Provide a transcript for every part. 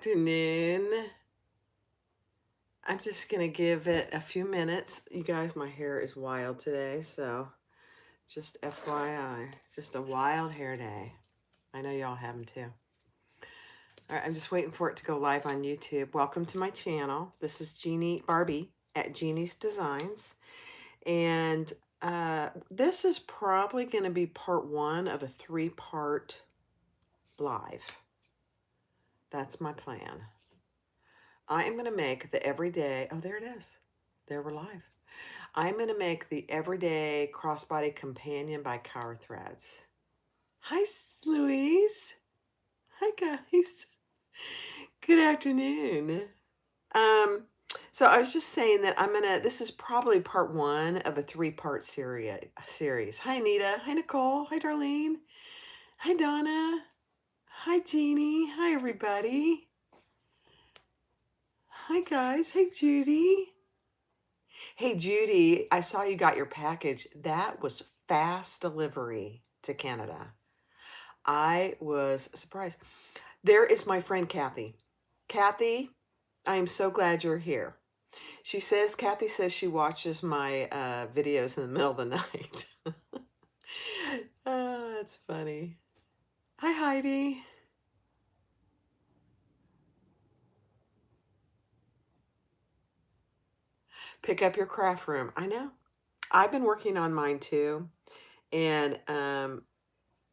afternoon. I'm just going to give it a few minutes. You guys, my hair is wild today, so just FYI, it's just a wild hair day. I know y'all have them too. All right, I'm just waiting for it to go live on YouTube. Welcome to my channel. This is Jeannie Barbie at Jeannie's Designs. And this is probably going to be part one of a 3-part live. That's my plan. I am going to make the everyday, oh, there it is. There we're live. I'm going to make the everyday crossbody companion by Cower Threads. Hi, Louise. Hi, guys. Good afternoon. So I was just saying that this is probably part one of a 3-part series. Hi, Anita. Hi, Nicole. Hi, Darlene. Hi, Donna. Hi, Jeannie. Hi, everybody. Hi, guys. Hey, Judy. Hey, Judy, I saw you got your package. That was fast delivery to Canada. I was surprised. There is my friend Kathy. Kathy, I am so glad you're here. Kathy says she watches my videos in the middle of the night. Oh, that's funny. Hi, Heidi. Pick up your craft room. I know. I've been working on mine too. And,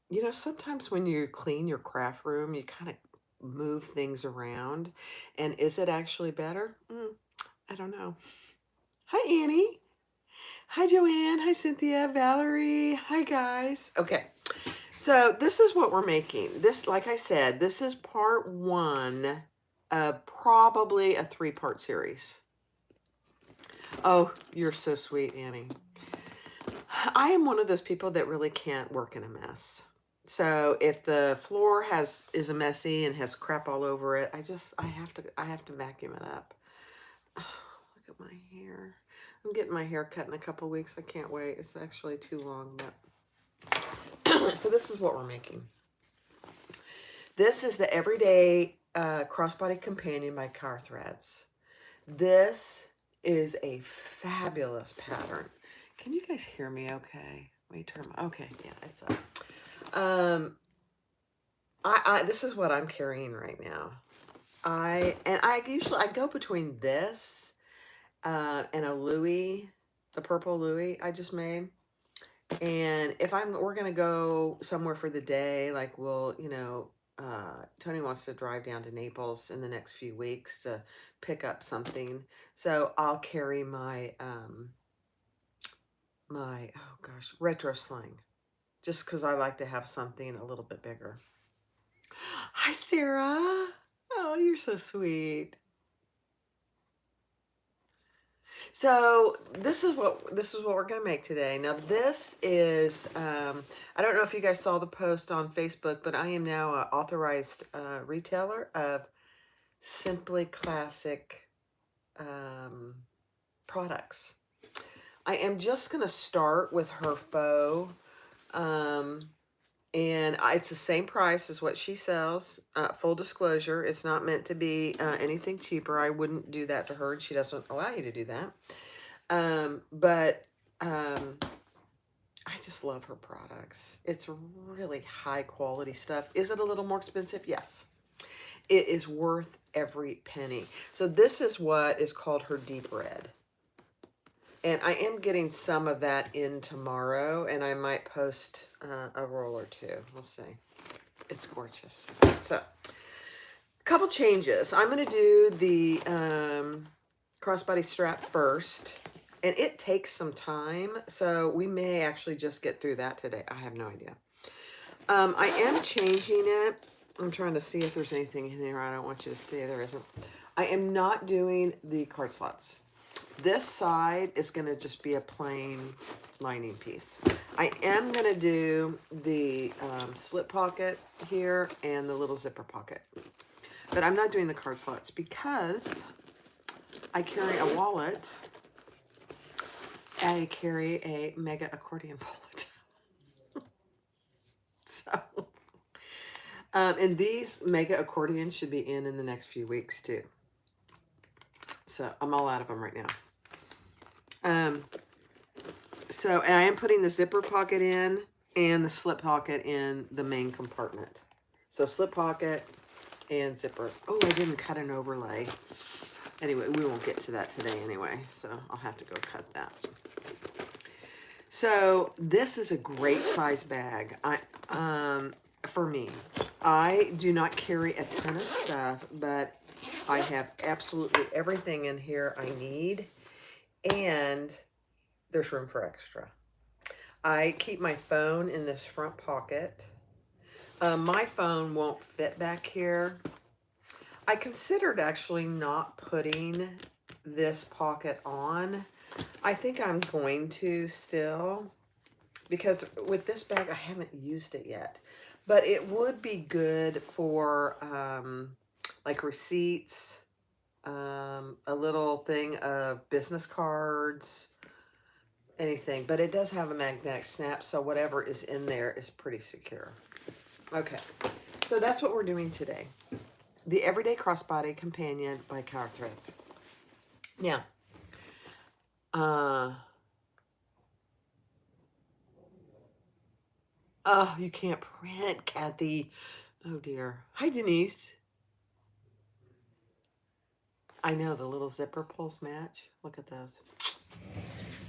you know, sometimes when you clean your craft room, you kind of move things around. And is it actually better? I don't know. Hi, Annie. Hi, Joanne. Hi, Cynthia. Valerie. Hi, guys. Okay. So this is what we're making. This, like I said, this is part one of probably a 3-part series. Oh, you're so sweet, Annie. I am one of those people that really can't work in a mess. So if the floor is a messy and has crap all over it, I have to vacuum it up. Oh, look at my hair. I'm getting my hair cut in a couple weeks. I can't wait. It's actually too long, but so this is what we're making. This is the Everyday Crossbody Companion by Cower Threads. This is a fabulous pattern. Can you guys hear me okay? Let me turn my, okay, yeah, it's up. This is what I'm carrying right now. I go between this and a Louis, the purple Louis I just made. And if we're gonna go somewhere for the day, like Tony wants to drive down to Naples in the next few weeks to pick up something. So I'll carry my retro sling, just because I like to have something a little bit bigger. Hi, Sarah. Oh, you're so sweet. So this is what we're gonna make today. Now this is I don't know if you guys saw the post on Facebook, but I am now an authorized retailer of Simply Classic products. I am just gonna start with her faux, and it's the same price as what she sells. Full disclosure, it's not meant to be anything cheaper. I wouldn't do that to her. She doesn't allow you to do that. I just love her products. It's really high quality stuff. Is it a little more expensive? Yes. It is worth every penny. So this is what is called her deep red. And I am getting some of that in tomorrow, and I might post a roll or two. We'll see. It's gorgeous. So, a couple changes. I'm going to do the crossbody strap first, and it takes some time, so we may actually just get through that today. I have no idea. I am changing it. I'm trying to see if there's anything in here I don't want you to see. There isn't. I am not doing the card slots. This side is going to just be a plain lining piece. I am going to do the slip pocket here and the little zipper pocket. But I'm not doing the card slots because I carry a wallet. I carry a mega accordion wallet. So And these mega accordions should be in the next few weeks too. So I'm all out of them right now. So and I am putting the zipper pocket in and the slip pocket in the main compartment. So slip pocket and zipper. Oh, I didn't cut an overlay. Anyway, we won't get to that today anyway, so I'll have to go cut that. So this is a great size bag. For me, I do not carry a ton of stuff, but I have absolutely everything in here I need, and there's room for extra. I keep my phone in this front pocket. My phone won't fit back here. I considered actually not putting this pocket on. I think I'm going to still, because with this bag, I haven't used it yet. But it would be good for like receipts, a little thing of business cards, anything. But it does have a magnetic snap, so whatever is in there is pretty secure. Okay, so that's what we're doing today. The Everyday Crossbody Companion by Car Threads. Now, oh, you can't print, Kathy. Oh dear. Hi, Denise. I know the little zipper pulls match. Look at those.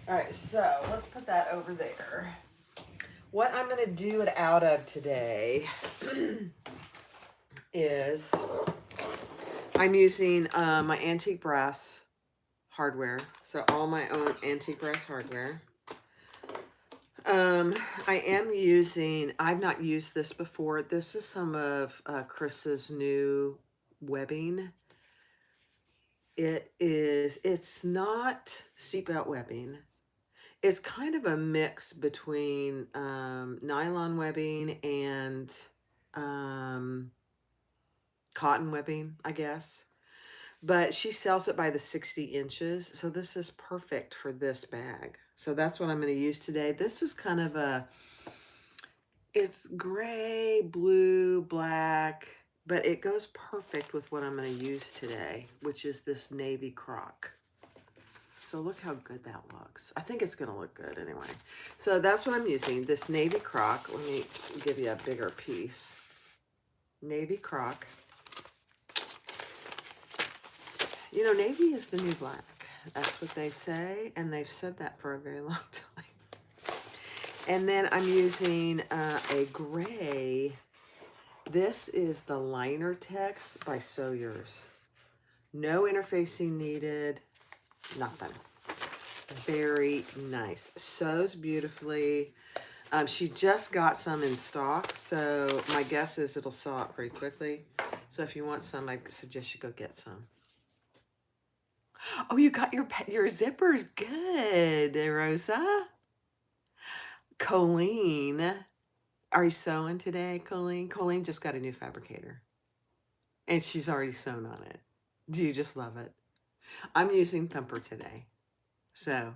All right, so let's put that over there. What I'm going to do it out of today is I'm using my antique brass hardware. So all my own antique brass hardware. I am using, I've not used this before. This is some of Chris's new webbing. It's not seatbelt webbing. It's kind of a mix between nylon webbing and cotton webbing, I guess. But she sells it by the 60 inches. So this is perfect for this bag. So that's what I'm going to use today. This is kind of it's gray, blue, black, but it goes perfect with what I'm going to use today, which is this navy croc. So look how good that looks. I think it's going to look good anyway. So that's what I'm using, this navy croc. Let me give you a bigger piece. Navy croc. You know, navy is the new black. That's what they say, and they've said that for a very long time. And then I'm using a gray. This is the liner text by Sew Yours. No interfacing needed, nothing. Very nice. Sews beautifully. She just got some in stock, so my guess is it'll sell out pretty quickly. So if you want some, I suggest you go get some. Oh, you got your zippers. Good, Rosa. Colleen. Are you sewing today, Colleen? Colleen just got a new fabricator. And she's already sewn on it. Do you just love it? I'm using Thumper today. So,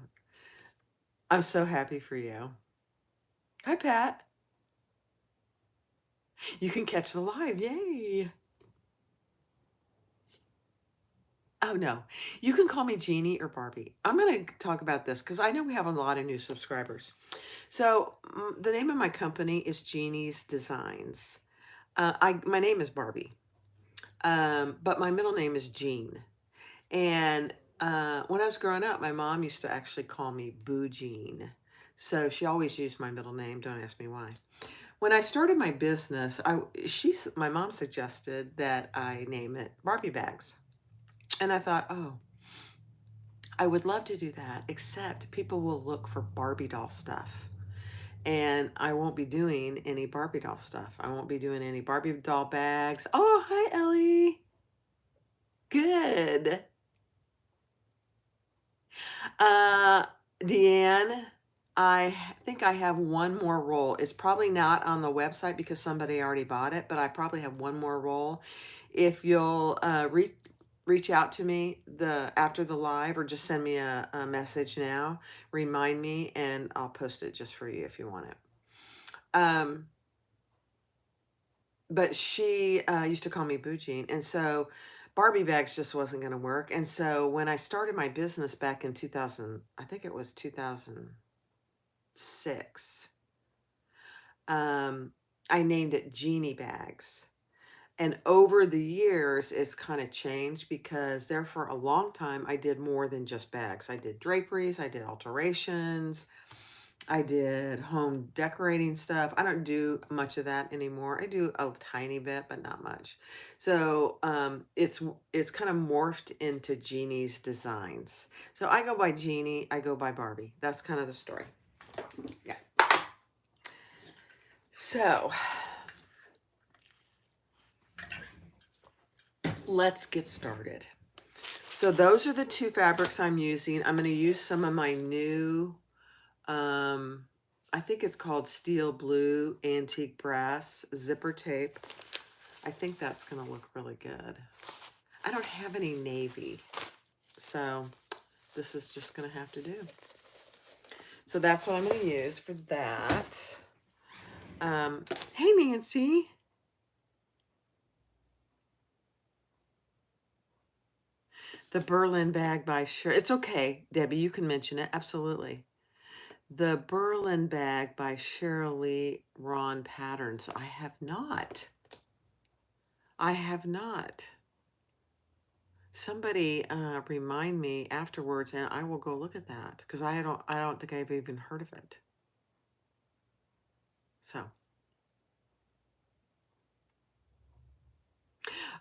I'm so happy for you. Hi, Pat. You can catch the live. Yay. Oh, no. You can call me Jeannie or Barbie. I'm going to talk about this because I know we have a lot of new subscribers. So, the name of my company is Jeannie's Designs. My name is Barbie, but my middle name is Jean. And when I was growing up, my mom used to actually call me Boo Jean. So she always used my middle name. Don't ask me why. When I started my business, my mom suggested that I name it Barbie Bags. And I thought, oh, I would love to do that, except people will look for Barbie doll stuff. And I won't be doing any Barbie doll stuff. I won't be doing any Barbie doll bags. Oh, hi, Ellie. Good. Deanne, I think I have one more roll. It's probably not on the website because somebody already bought it, but I probably have one more roll. If you'll reach out to me after the live or just send me a message now, remind me, and I'll post it just for you if you want it. but she used to call me Boo Jean, and so Barbie bags just wasn't going to work. And so when I started my business back in 2000, I think it was 2006, um, I named it Jeannie Bags. And over the years, it's kind of changed because there for a long time, I did more than just bags. I did draperies, I did alterations, I did home decorating stuff. I don't do much of that anymore. I do a tiny bit, but not much. So it's kind of morphed into Jeannie's designs. So I go by Jeannie, I go by Barbie. That's kind of the story. Yeah. So let's get started. So those are the two fabrics I'm using. I'm going to use some of my new, I think it's called Steel Blue Antique Brass zipper tape. I think that's going to look really good. I don't have any navy, so this is just going to have to do. So that's what I'm going to use for that. Hey, Nancy. The Berlin bag by Shirley. It's okay, Debbie, you can mention it. Absolutely. The Berlin bag by Shirley Ron Patterns. I have not. I have not. Somebody remind me afterwards, and I will go look at that because I don't think I've even heard of it. So,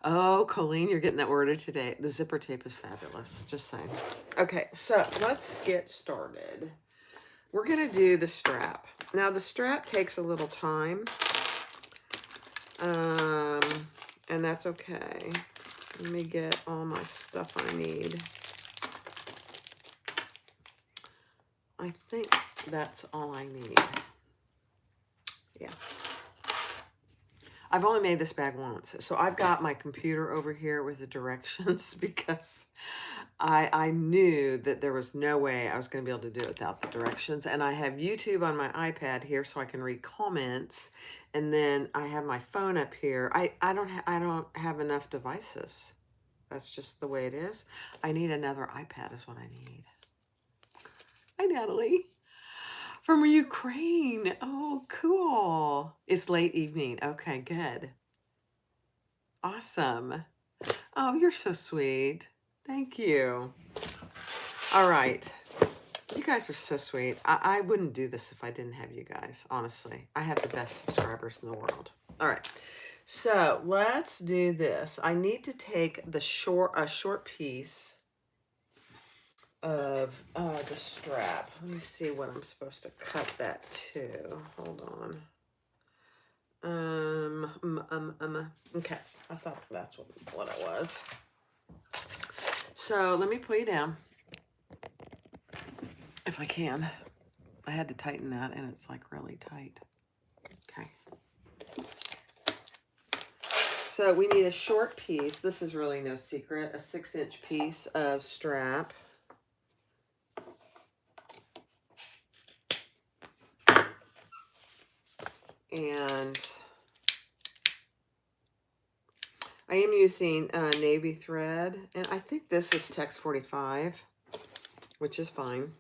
oh, Colleen, you're getting that order today. The zipper tape is fabulous. Just saying. Okay, so let's get started. We're gonna do the strap. Now the strap takes a little time, and that's okay. Let me get all my stuff I need. I think that's all I need. Yeah. I've only made this bag once. So I've got my computer over here with the directions because I knew that there was no way I was going to be able to do it without the directions. And I have YouTube on my iPad here so I can read comments. And then I have my phone up here. I don't have enough devices. That's just the way it is. I need another iPad is what I need. Hi, Natalie. From Ukraine. Oh, cool. It's late evening. Okay, good. Awesome. Oh, you're so sweet. Thank you. All right. You guys are so sweet. I wouldn't do this if I didn't have you guys, honestly. I have the best subscribers in the world. All right. So let's do this. I need to take a short piece of the strap. Let me see what I'm supposed to cut that to. Hold on. Okay, I thought that's what it was. So let me pull you down if I can. I had to tighten that and it's like really tight. Okay. So we need a short piece. This is really no secret. A 6-inch piece of strap. And I am using navy thread. And I think this is Tex 45, which is fine.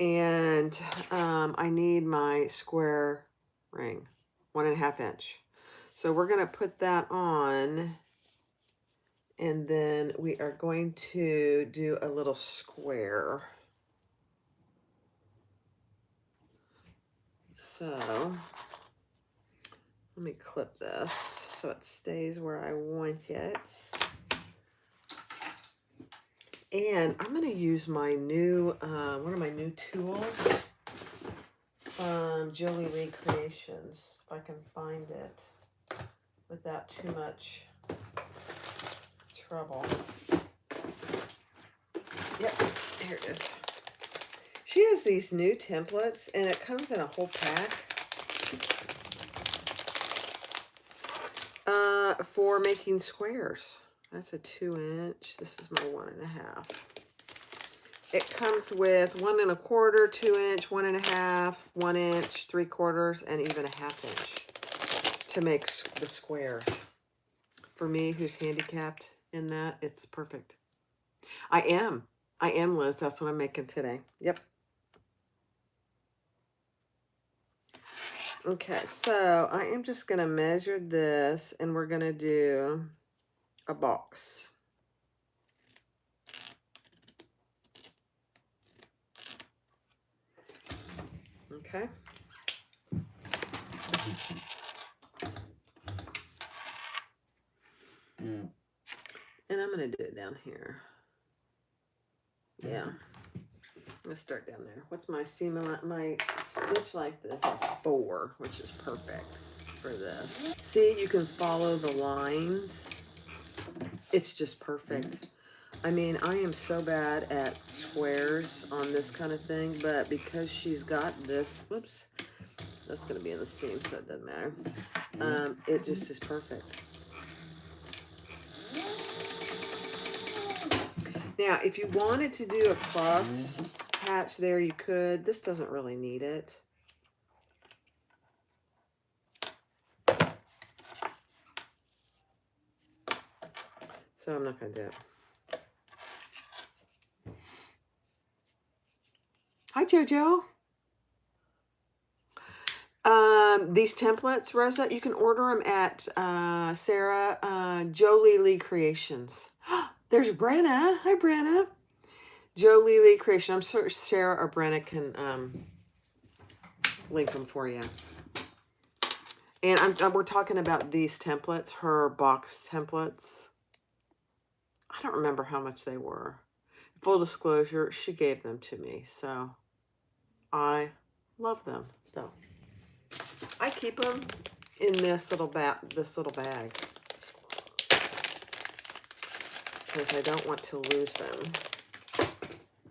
And I need my square ring, 1.5 inch. So we're going to put that on, and then we are going to do a little square. So let me clip this so it stays where I want it. And I'm going to use my new, one of my new tools from Jolie Lee Creations, if I can find it without too much trouble. Yep, here it is. She has these new templates, and it comes in a whole pack for making squares. That's a 2-inch. This is my 1.5. It comes with 1 1/4, 2 inch, 1 1/2, 1 inch, 3/4, and even a 1/2 inch to make the squares. For me, who's handicapped in that, it's perfect. I am, Liz. That's what I'm making today. Yep. Okay, so I am just gonna measure this, and we're gonna do a box. Okay. And I'm gonna do it down here. Yeah. I'm gonna start down there. What's my seam? My stitch like this is 4, which is perfect for this. See, you can follow the lines. It's just perfect. I mean, I am so bad at squares on this kind of thing, but because she's got this, whoops, that's gonna be in the seam, so it doesn't matter. It just is perfect. Now, if you wanted to do a cross patch there, you could. This doesn't really need it. So I'm not going to do it. Hi, JoJo. These templates, Rosa, you can order them at Sarah, Jolie Lee Creations. There's Brenna. Hi, Brenna. Jolie Lee Creation. I'm sure Sarah or Brenna can link them for you. And we're talking about these templates, her box templates. I don't remember how much they were. Full disclosure, she gave them to me, so I love them. So I keep them in this little bag because I don't want to lose them.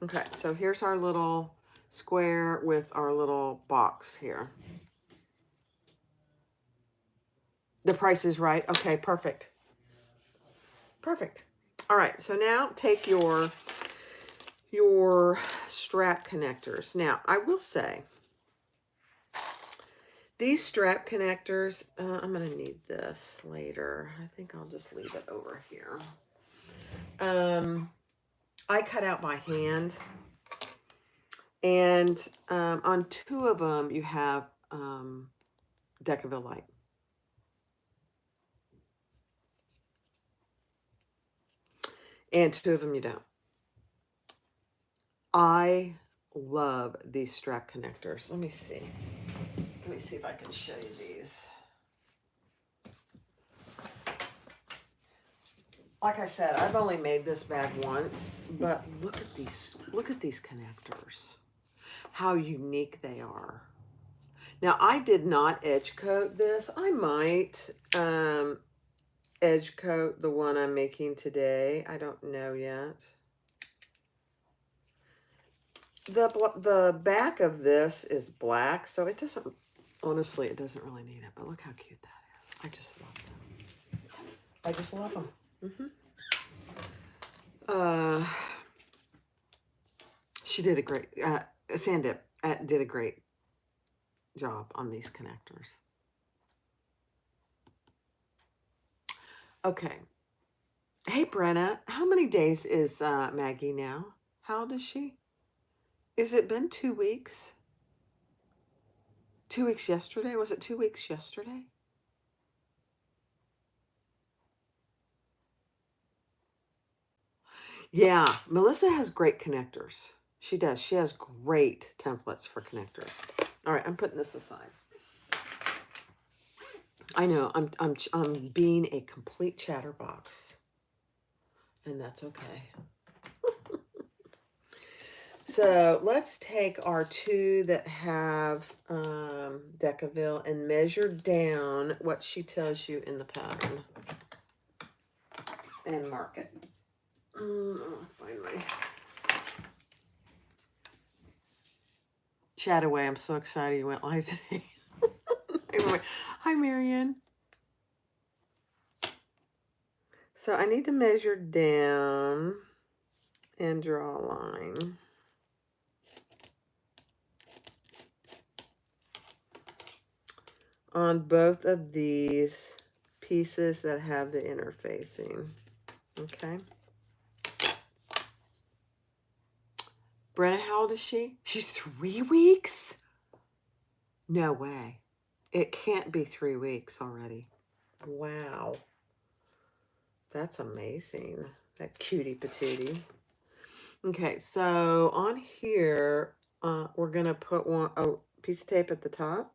Okay, so here's our little square with our little box here. The price is right. Okay, perfect. Perfect. All right, so now take your strap connectors. Now, I will say, these strap connectors, I'm going to need this later. I think I'll just leave it over here. I cut out by hand. And on 2 of them, you have Decaville Light. And 2 of them you don't. I love these strap connectors. Let me see. Let me see if I can show you these. Like I said, I've only made this bag once, but look at these connectors. How unique they are. Now, I did not edge coat this. I might edge coat the one I'm making today. I don't know yet. The back of this is black, so it doesn't, honestly, it doesn't really need it, but look how cute that is. I just love them. I just love them. She did a great, Sandip did a great job on these connectors. Okay. Hey, Brenna, how many days is Maggie now? How old is she? Is it been 2 weeks? 2 weeks yesterday? Was it 2 weeks yesterday? Yeah, Melissa has great connectors. She does. She has great templates for connectors. All right, I'm putting this aside. I know I'm being a complete chatterbox, and that's okay. So let's take our 2 that have Decaville and measure down what she tells you in the pattern and mark it. I'll find my chat away. I'm so excited you went live today. Hi, Marion. So I need to measure down and draw a line. on both of these pieces that have the interfacing. Okay. Brenna, how old is she? She's 3 weeks? No way. It can't be 3 weeks already. Wow. That's amazing. That cutie patootie. Okay, so on here, we're going to put a piece of tape at the top.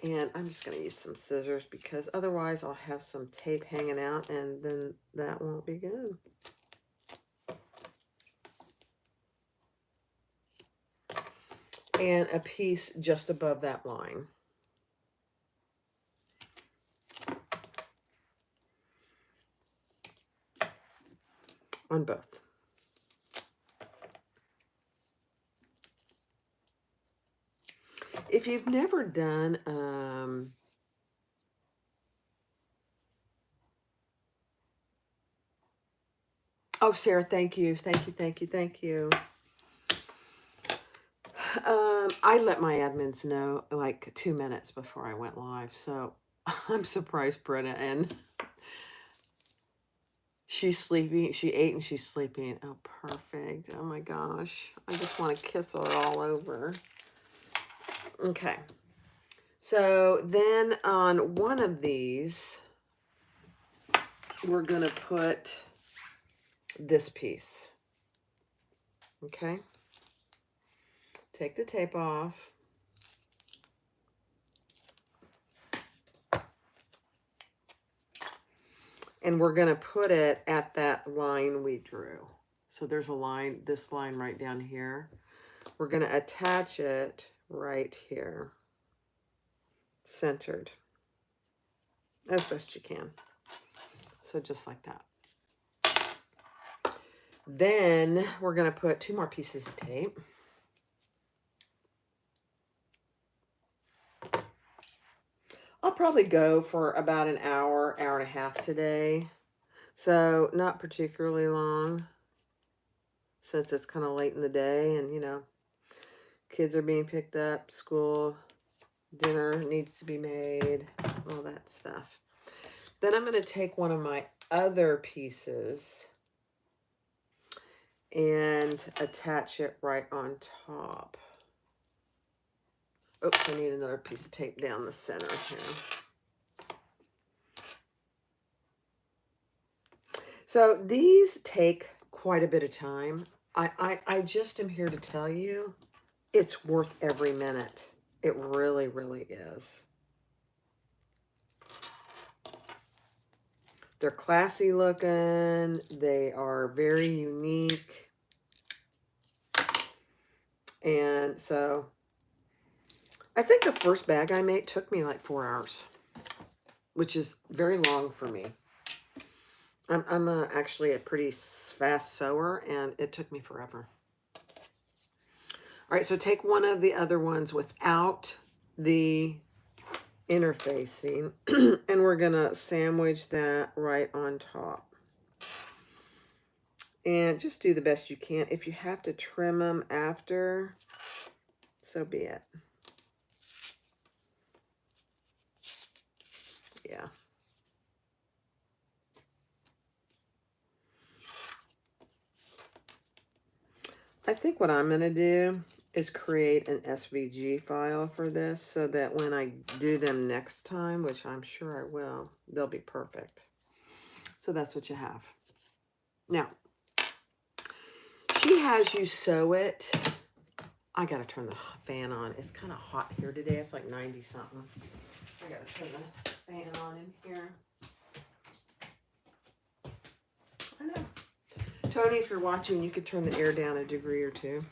And I'm just going to use some scissors because otherwise I'll have some tape hanging out and then that won't be good. And a piece just above that line. On both. If you've never done, oh, Sarah, thank you. Thank you, thank you, thank you. I let my admins know like 2 minutes before I went live, so I'm surprised Britta, and she's sleeping. She ate and she's sleeping. Oh, perfect. Oh my gosh. I just want to kiss her all over. Okay. So then on one of these, we're going to put this piece. Okay. Take the tape off. And we're going to put it at that line we drew. So there's a line, this line right down here. We're going to attach it right here. Centered. As best you can. So just like that. Then we're going to put 2 more pieces of tape. I'll probably go for about an hour, hour and a half today. So not particularly long since it's kind of late in the day and, you know, kids are being picked up, school, dinner needs to be made, all that stuff. Then I'm going to take one of my other pieces and attach it right on top. Oops, I need another piece of tape down the center here. So these take quite a bit of time. I just am here to tell you it's worth every minute. It really, really is. They're classy looking. They are very unique. And so I think the first bag I made took me like 4 hours, which is very long for me. I'm actually a pretty fast sewer, and it took me forever. All right, so take one of the other ones without the interfacing, and we're going to sandwich that right on top. And just do the best you can. If you have to trim them after, so be it. Yeah. I think what I'm going to do is create an SVG file for this so that when I do them next time, which I'm sure I will, they'll be perfect. So that's what you have. Now, she has you sew it. I got to turn the fan on. It's kind of hot here today. It's like 90 something. I got to turn the fan on in here. I know. Tony, if you're watching, you could turn the air down a degree or two.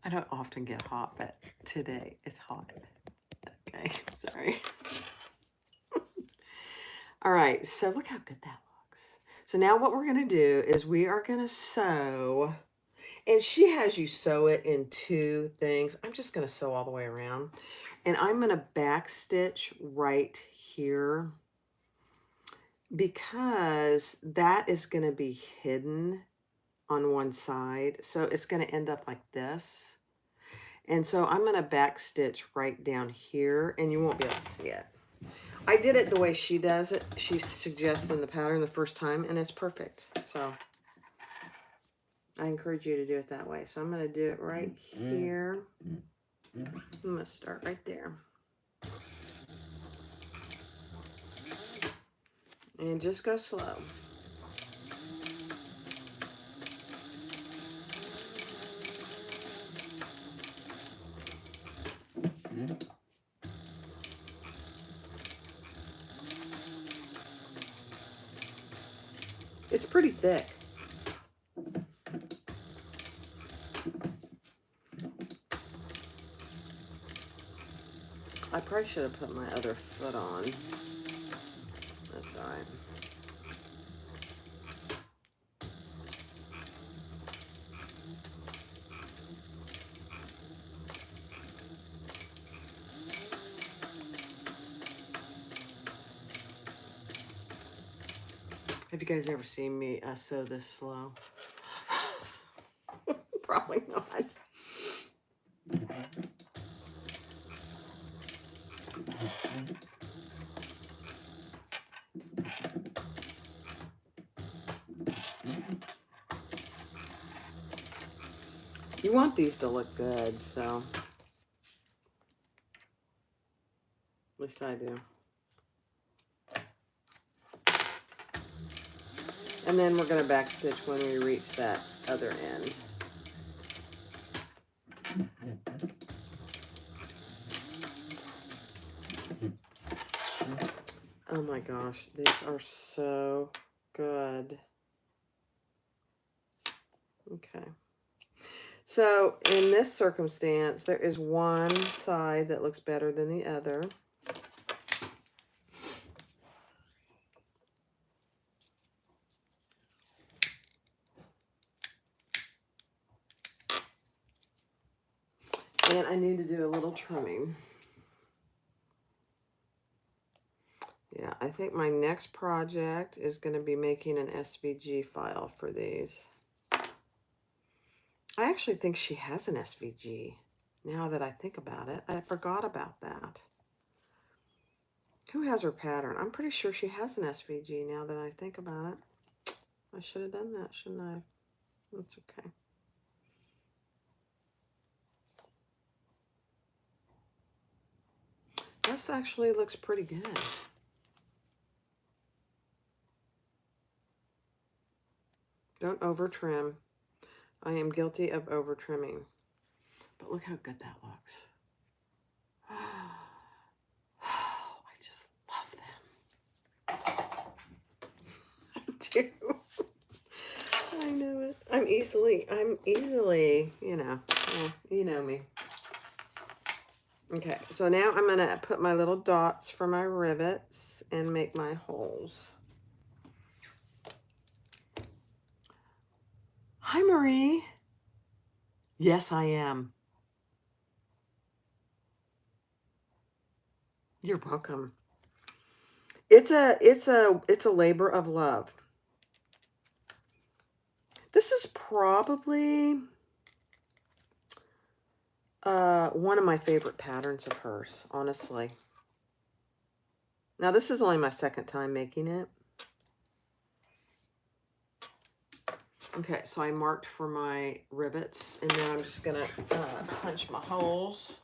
I don't often get hot, but today it's hot. Okay, sorry. All right, so look how good that looks. So now what we're going to do is we are going to sew, and she has you sew it in 2 things. I'm just going to sew all the way around, and I'm going to back stitch right here because that is going to be hidden on one side. So it's going to end up like this. And so I'm going to back stitch right down here, and you won't be able to see it. I did it the way she does it. She suggested in the pattern the first time, and it's perfect. So I encourage you to do it that way. So I'm going to do it right here. I'm going to start right there. And just go slow. It's pretty thick. I probably should have put my other foot on. That's all right. Have you guys ever seen me sew this slow? Probably not. You want these to look good, so at least I do. And then we're going to back stitch when we reach that other end. Oh my gosh, these are so good. Okay. So in this circumstance, there is one side that looks better than the other. And I need to do a little trimming. Yeah, I think my next project is going to be making an SVG file for these. I actually think she has an SVG. Now that I think about it, I forgot about that. Who has her pattern? I'm pretty sure she has an SVG now that I think about it. I should have done that, shouldn't I? That's okay. This actually looks pretty good. Don't over trim. I am guilty of over trimming. But look how good that looks. Oh, I just love them. I do. I know it. I'm easily, you know, well, you know me. Okay, so now I'm gonna put my little dots for my rivets and make my holes. Hi, Marie. Yes, I am. You're welcome. It's a labor of love. This is probably one of my favorite patterns of hers, honestly. Now, this is only my second time making it. Okay, so I marked for my rivets, and then I'm just gonna punch my holes.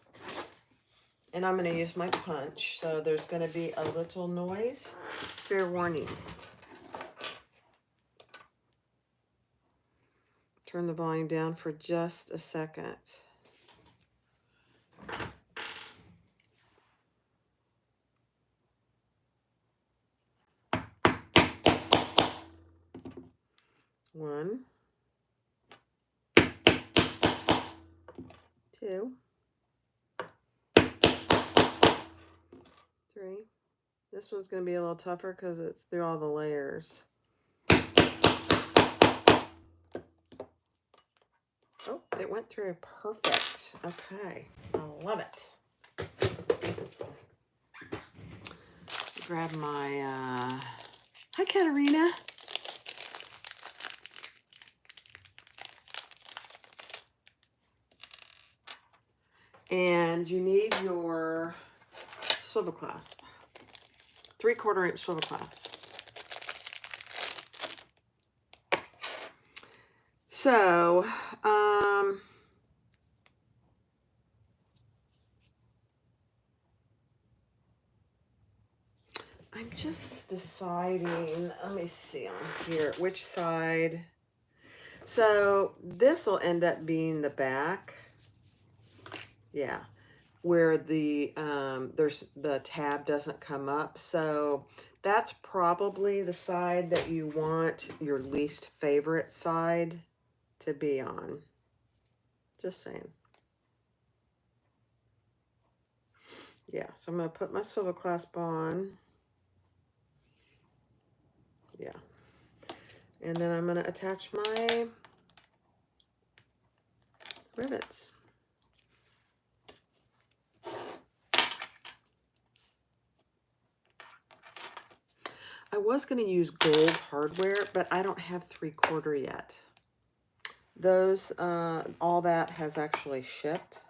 And I'm gonna use my punch, so there's gonna be a little noise. Fair warning. Turn the volume down for just a second. One, two, three. This one's going to be a little tougher because it's through all the layers. Oh, it went through perfect. Okay, I love it. Grab my, hi Katarina. And you need your swivel clasp, 3/4 inch swivel clasp. So, I'm just deciding, let me see on here, which side. So this will end up being the back. Yeah. Where the, there's the tab doesn't come up. So that's probably the side that you want your least favorite side to be on. Just saying. Yeah, so I'm going to put my swivel clasp on. Yeah. And then I'm going to attach my rivets. I was going to use gold hardware, but I don't have 3/4 yet. Those, all that has actually shipped,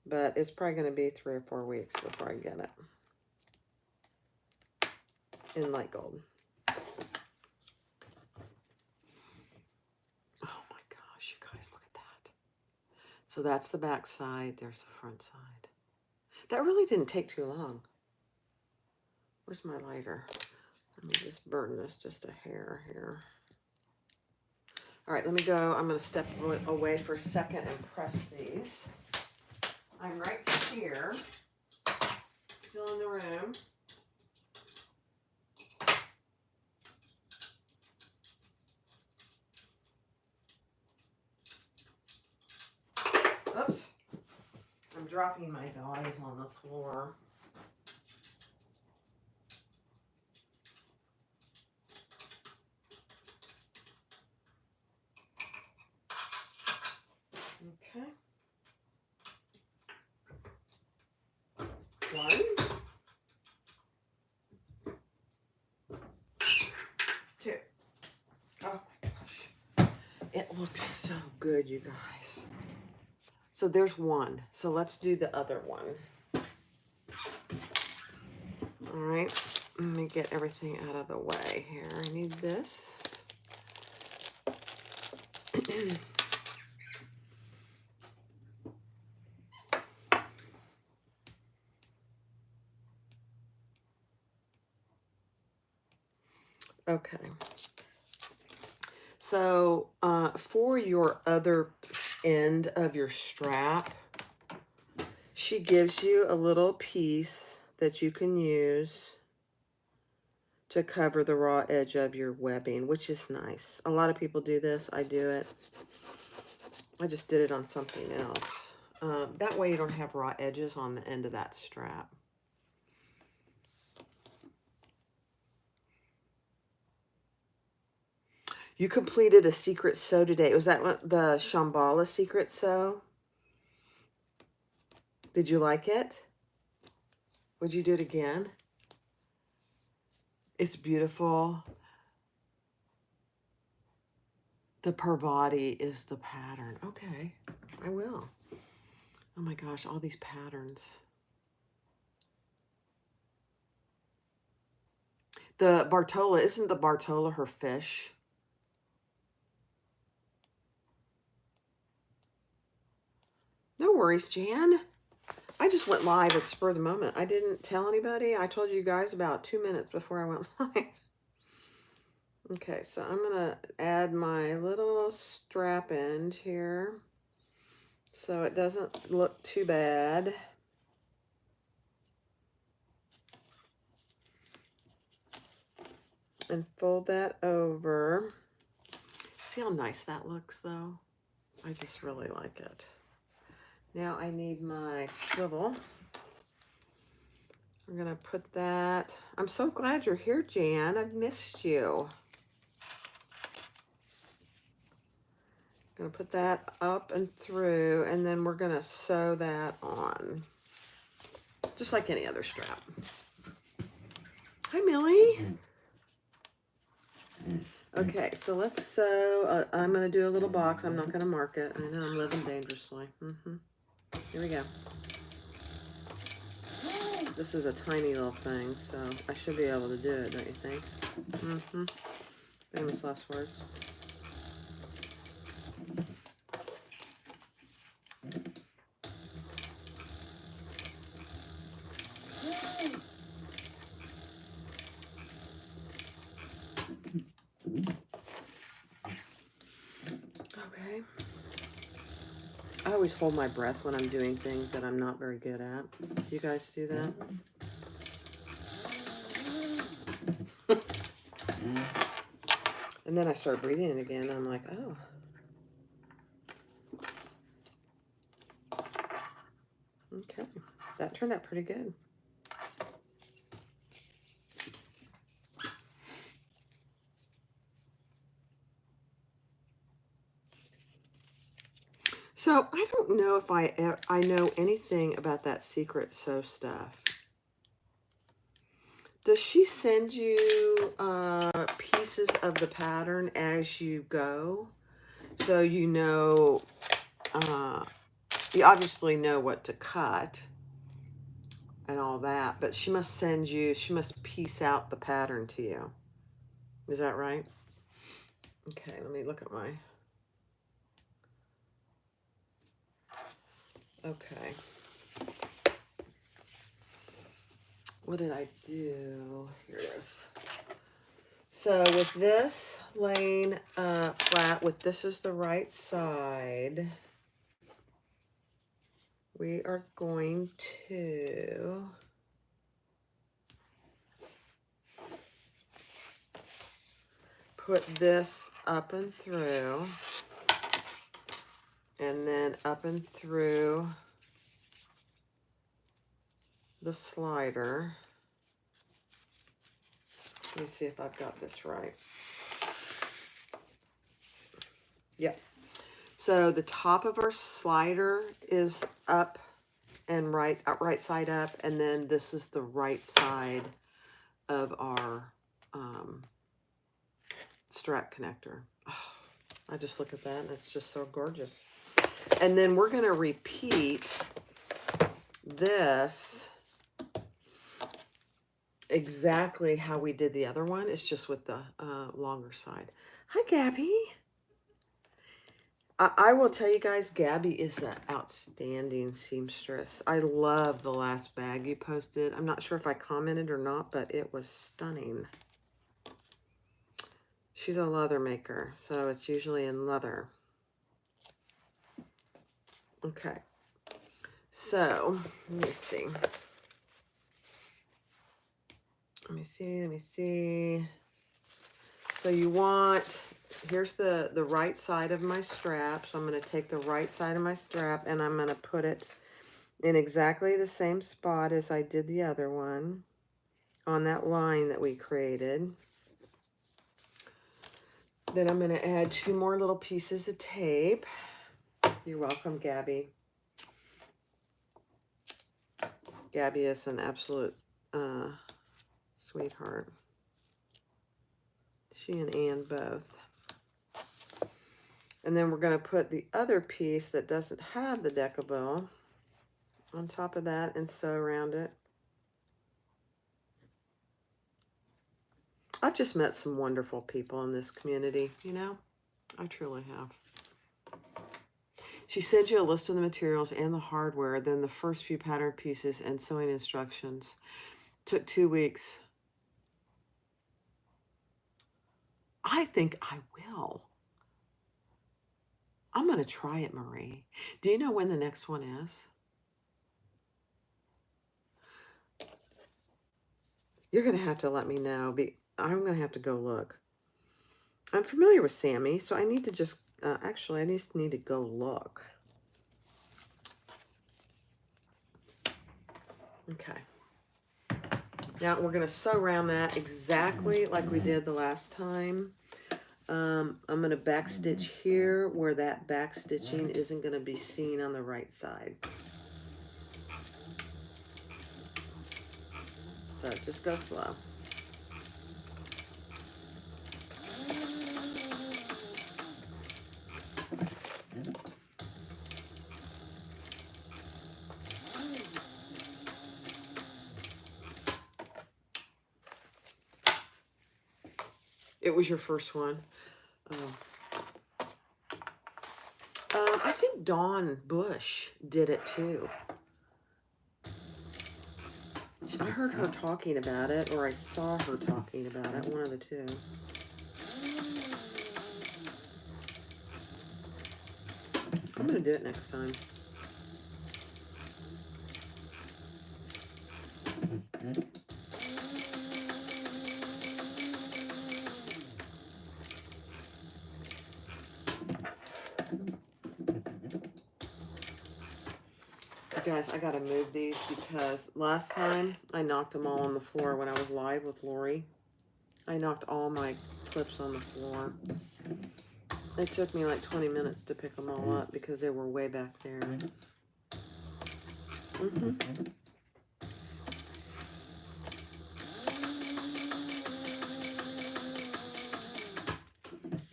but it's probably going to be 3 or 4 weeks before I get it in light gold. Oh my gosh, you guys, look at that. So that's the back side. There's the front side. That really didn't take too long. Where's my lighter? Let me just burn this just a hair here. All right, let me go. I'm going to step away for a second and press these. I'm right here, still in the room. Oops. I'm dropping my dies on the floor. Okay. 1. 2. Oh my gosh. It looks so good, you guys. So there's 1. So let's do the other one. All right. Let me get everything out of the way here. I need this. Okay. So for your other end of your strap, she gives you a little piece that you can use to cover the raw edge of your webbing, which is nice. A lot of people do this. I do it. I just did it on something else. That way you don't have raw edges on the end of that strap. You completed a secret sew today. Was that the Shambhala secret sew? Did you like it? Would you do it again? It's beautiful. The Parvati is the pattern. Okay, I will. Oh my gosh, all these patterns. The Bartola, isn't the Bartola her fish? No worries, Jan. I just went live at the spur of the moment. I didn't tell anybody. I told you guys about 2 minutes before I went live. Okay, so I'm going to add my little strap end here so it doesn't look too bad. And fold that over. See how nice that looks, though? I just really like it. Now I need my swivel. I'm going to put that. I'm so glad you're here, Jan. I've missed you. Going to put that up and through, and then we're going to sew that on. Just like any other strap. Hi, Millie. Okay, so let's sew. I'm going to do a little box. I'm not going to mark it. I know I'm living dangerously. Here we go. This is a tiny little thing, so I should be able to do it, don't you think? Mm-hmm. Famous last words. Okay. I always hold my breath when I'm doing things that I'm not very good at. You guys do that? And then I start breathing it again, and I'm like, oh. Okay. That turned out pretty good. So I don't know if I know anything about that secret sew stuff. Does she send you pieces of the pattern as you go? So you know, you obviously know what to cut and all that, but she must piece out the pattern to you. Is that right? Okay, let me look at my... Okay. What did I do? Here it is. So with this laying flat, with this is the right side, we are going to put this up and through, and then up and through the slider. Let me see if I've got this right. Yep. So the top of our slider is up and right side up, and then this is the right side of our strap connector. Oh, I just look at that and it's just so gorgeous. And then we're going to repeat this exactly how we did the other one. It's just with the longer side. Hi, Gabby. I will tell you guys, Gabby is an outstanding seamstress. I love the last bag you posted. I'm not sure if I commented or not, but it was stunning. She's a leather maker, so it's usually in leather. Okay. So, let me see. Let me see. So you want, here's the right side of my strap. So I'm going to take the right side of my strap and I'm going to put it in exactly the same spot as I did the other one on that line that we created. Then I'm going to add 2 more little pieces of tape. You're welcome, Gabby. Gabby is an absolute sweetheart. She and Ann both. And then we're going to put the other piece that doesn't have the deckable on top of that and sew around it. I've just met some wonderful people in this community, you know? I truly have. She sent you a list of the materials and the hardware, then the first few pattern pieces and sewing instructions. Took 2 weeks. I think I will. I'm going to try it, Marie. Do you know when the next one is? You're going to have to let me know. I'm going to have to go look. I'm familiar with Sammy, so I need to just, actually, I just need to go look. Okay. Now we're going to sew around that exactly like we did the last time. I'm going to backstitch here where that backstitching isn't going to be seen on the right side. So just go slow. It was your first one. Oh. I think Dawn Bush did it too. I heard her talking about it, or I saw her talking about it, one of the two. I'm going to do it next time. Guys, I gotta move these because last time I knocked them all on the floor when I was live with Lori. I knocked all my clips on the floor. It took me like 20 minutes to pick them all up because they were way back there.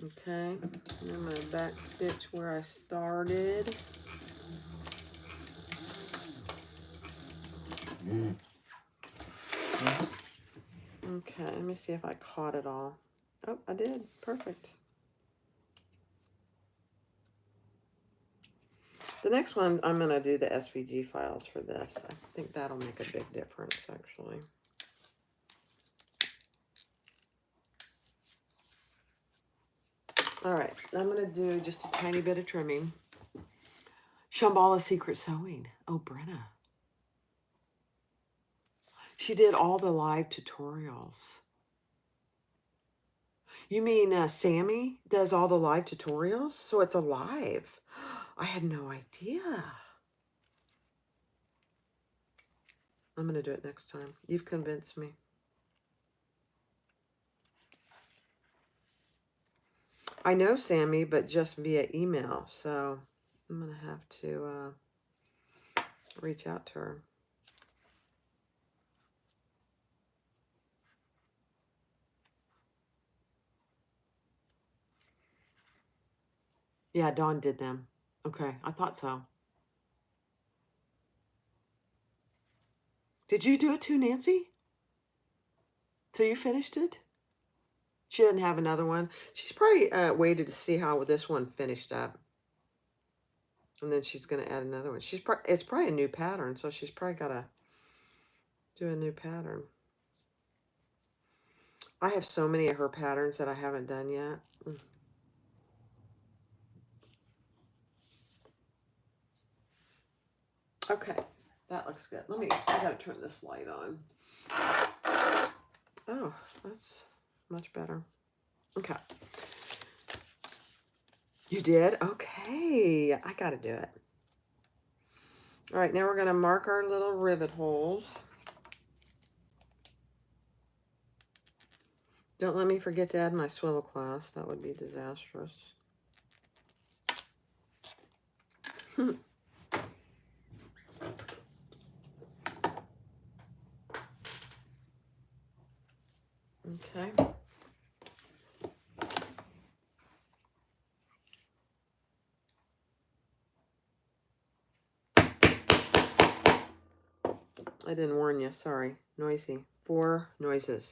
Okay, and I'm gonna back stitch where I started. Okay, let me see if I caught it all. Oh, I did. Perfect. The next one, I'm going to do the SVG files for this. I think that'll make a big difference, actually. All right, I'm going to do just a tiny bit of trimming. Shambhala Secret Sewing. Oh, Brenna. She did all the live tutorials. You mean Sammy does all the live tutorials? So it's a live. I had no idea. I'm going to do it next time. You've convinced me. I know Sammy, but just via email. So I'm going to have to reach out to her. Yeah, Dawn did them. Okay, I thought so. Did you do it too, Nancy? So you finished it? She didn't have another one. She's probably waited to see how this one finished up. And then she's going to add another one. It's probably a new pattern, so she's probably got to do a new pattern. I have so many of her patterns that I haven't done yet. Okay, that looks good. I got to turn this light on. Oh, that's much better. Okay. You did? Okay, I got to do it. All right, now we're going to mark our little rivet holes. Don't let me forget to add my swivel clasp. That would be disastrous. Okay. I didn't warn you. Sorry. Noisy. 4 noises.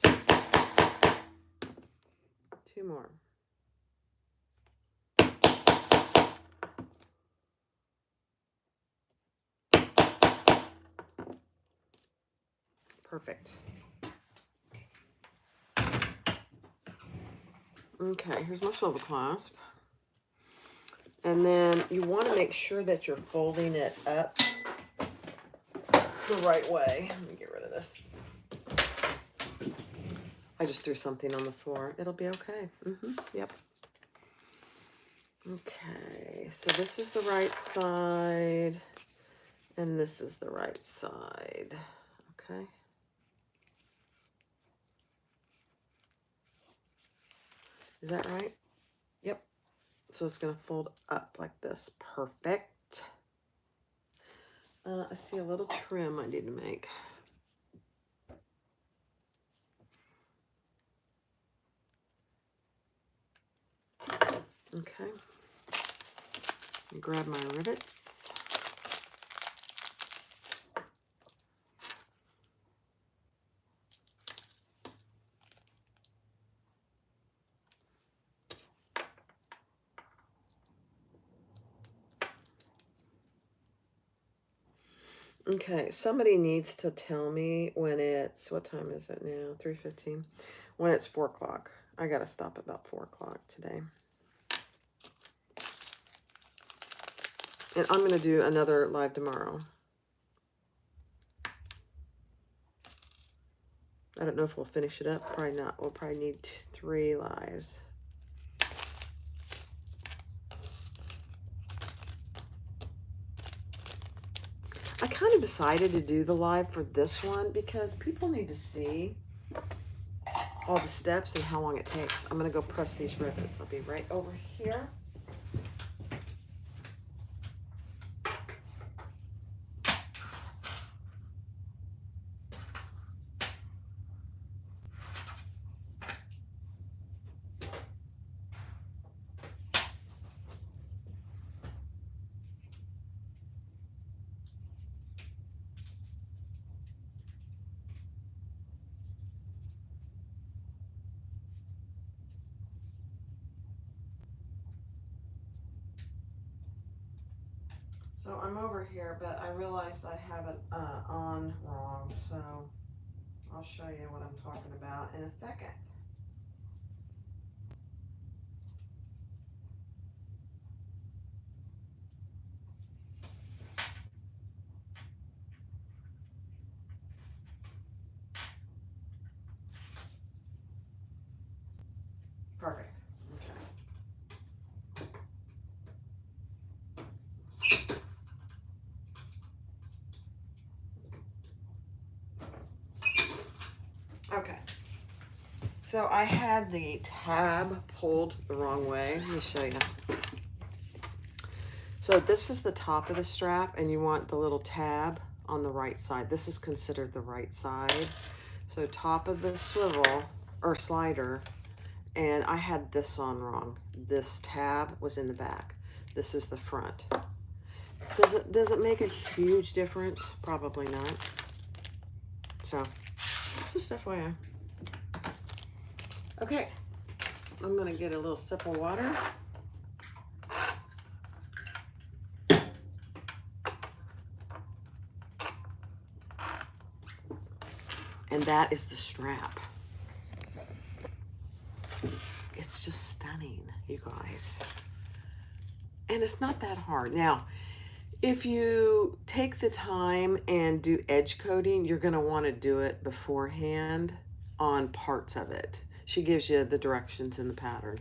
2 more. Perfect. Okay, here's my swivel clasp. And then you want to make sure that you're folding it up the right way. Let me get rid of this. I just threw something on the floor. It'll be okay. Yep. Okay, so this is the right side, and this is the right side. Okay. Is that right? Yep. So it's going to fold up like this. Perfect. I see a little trim I need to make. Okay. Grab my rivets. Okay, somebody needs to tell me when it's, what time is it now? 3:15. When it's 4 o'clock. I gotta stop about 4 o'clock today. And I'm gonna do another live tomorrow. I don't know if we'll finish it up. Probably not. We'll probably need 3 lives. I kind of decided to do the live for this one because people need to see all the steps and how long it takes. I'm going to go press these rivets. I'll be right over here. So I'm over here, but I realized I have it on wrong, so I'll show you what I'm talking about in a second. Perfect. Okay. So I had the tab pulled the wrong way. Let me show you. So this is the top of the strap, and you want the little tab on the right side. This is considered the right side. So top of the swivel or slider, and I had this on wrong. This tab was in the back. This is the front. Does it make a huge difference? Probably not. So just FYI. Okay, I'm gonna get a little sip of water. And that is the strap. It's just stunning, you guys. And it's not that hard. Now, if you take the time and do edge coating, you're gonna wanna do it beforehand on parts of it. She gives you the directions in the pattern.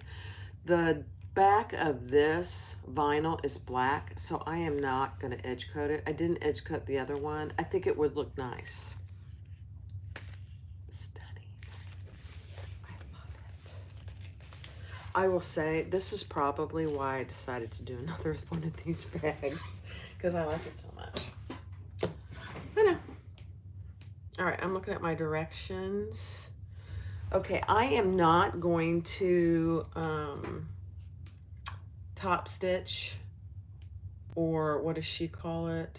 The back of this vinyl is black, so I am not gonna edge coat it. I didn't edge coat the other one. I think it would look nice. I will say, this is probably why I decided to do another one of these bags, because I like it so much. I know. All right, I'm looking at my directions. Okay, I am not going to top stitch, or what does she call it?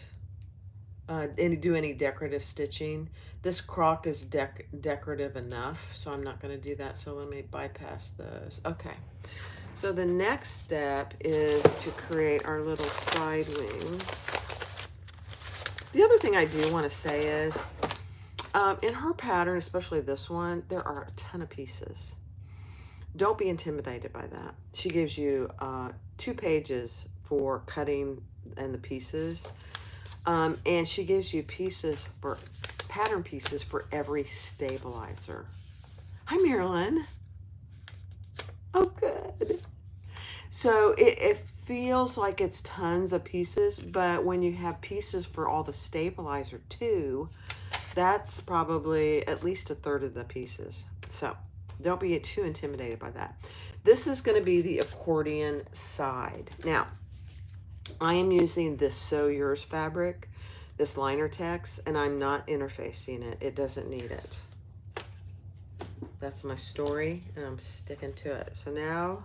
Do any decorative stitching. This crock is decorative enough, so I'm not going to do that. So let me bypass those. Okay. So the next step is to create our little side wings. The other thing I do want to say is, in her pattern, especially this one, there are a ton of pieces. Don't be intimidated by that. She gives you 2 pages for cutting and the pieces. And she gives you pattern pieces for every stabilizer. Hi, Marilyn. Oh, good. So it feels like it's tons of pieces, but when you have pieces for all the stabilizer too, that's probably at least 1/3 of the pieces. So don't be too intimidated by that. This is going to be the accordion side. Now, I am using this Sew Yours fabric, this liner text, and I'm not interfacing it. It doesn't need it. That's my story, and I'm sticking to it. So now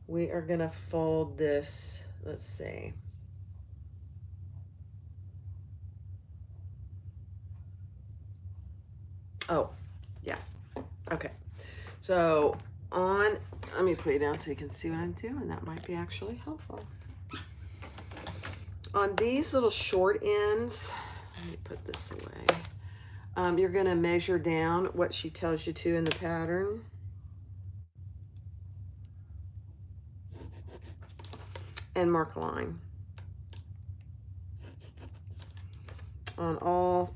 we are gonna fold this, let's see. Oh, yeah, okay. So let me put it down so you can see what I'm doing. That might be actually helpful. On these little short ends, Let me put this away. You're going to measure down what she tells you to in the pattern. And mark a line on all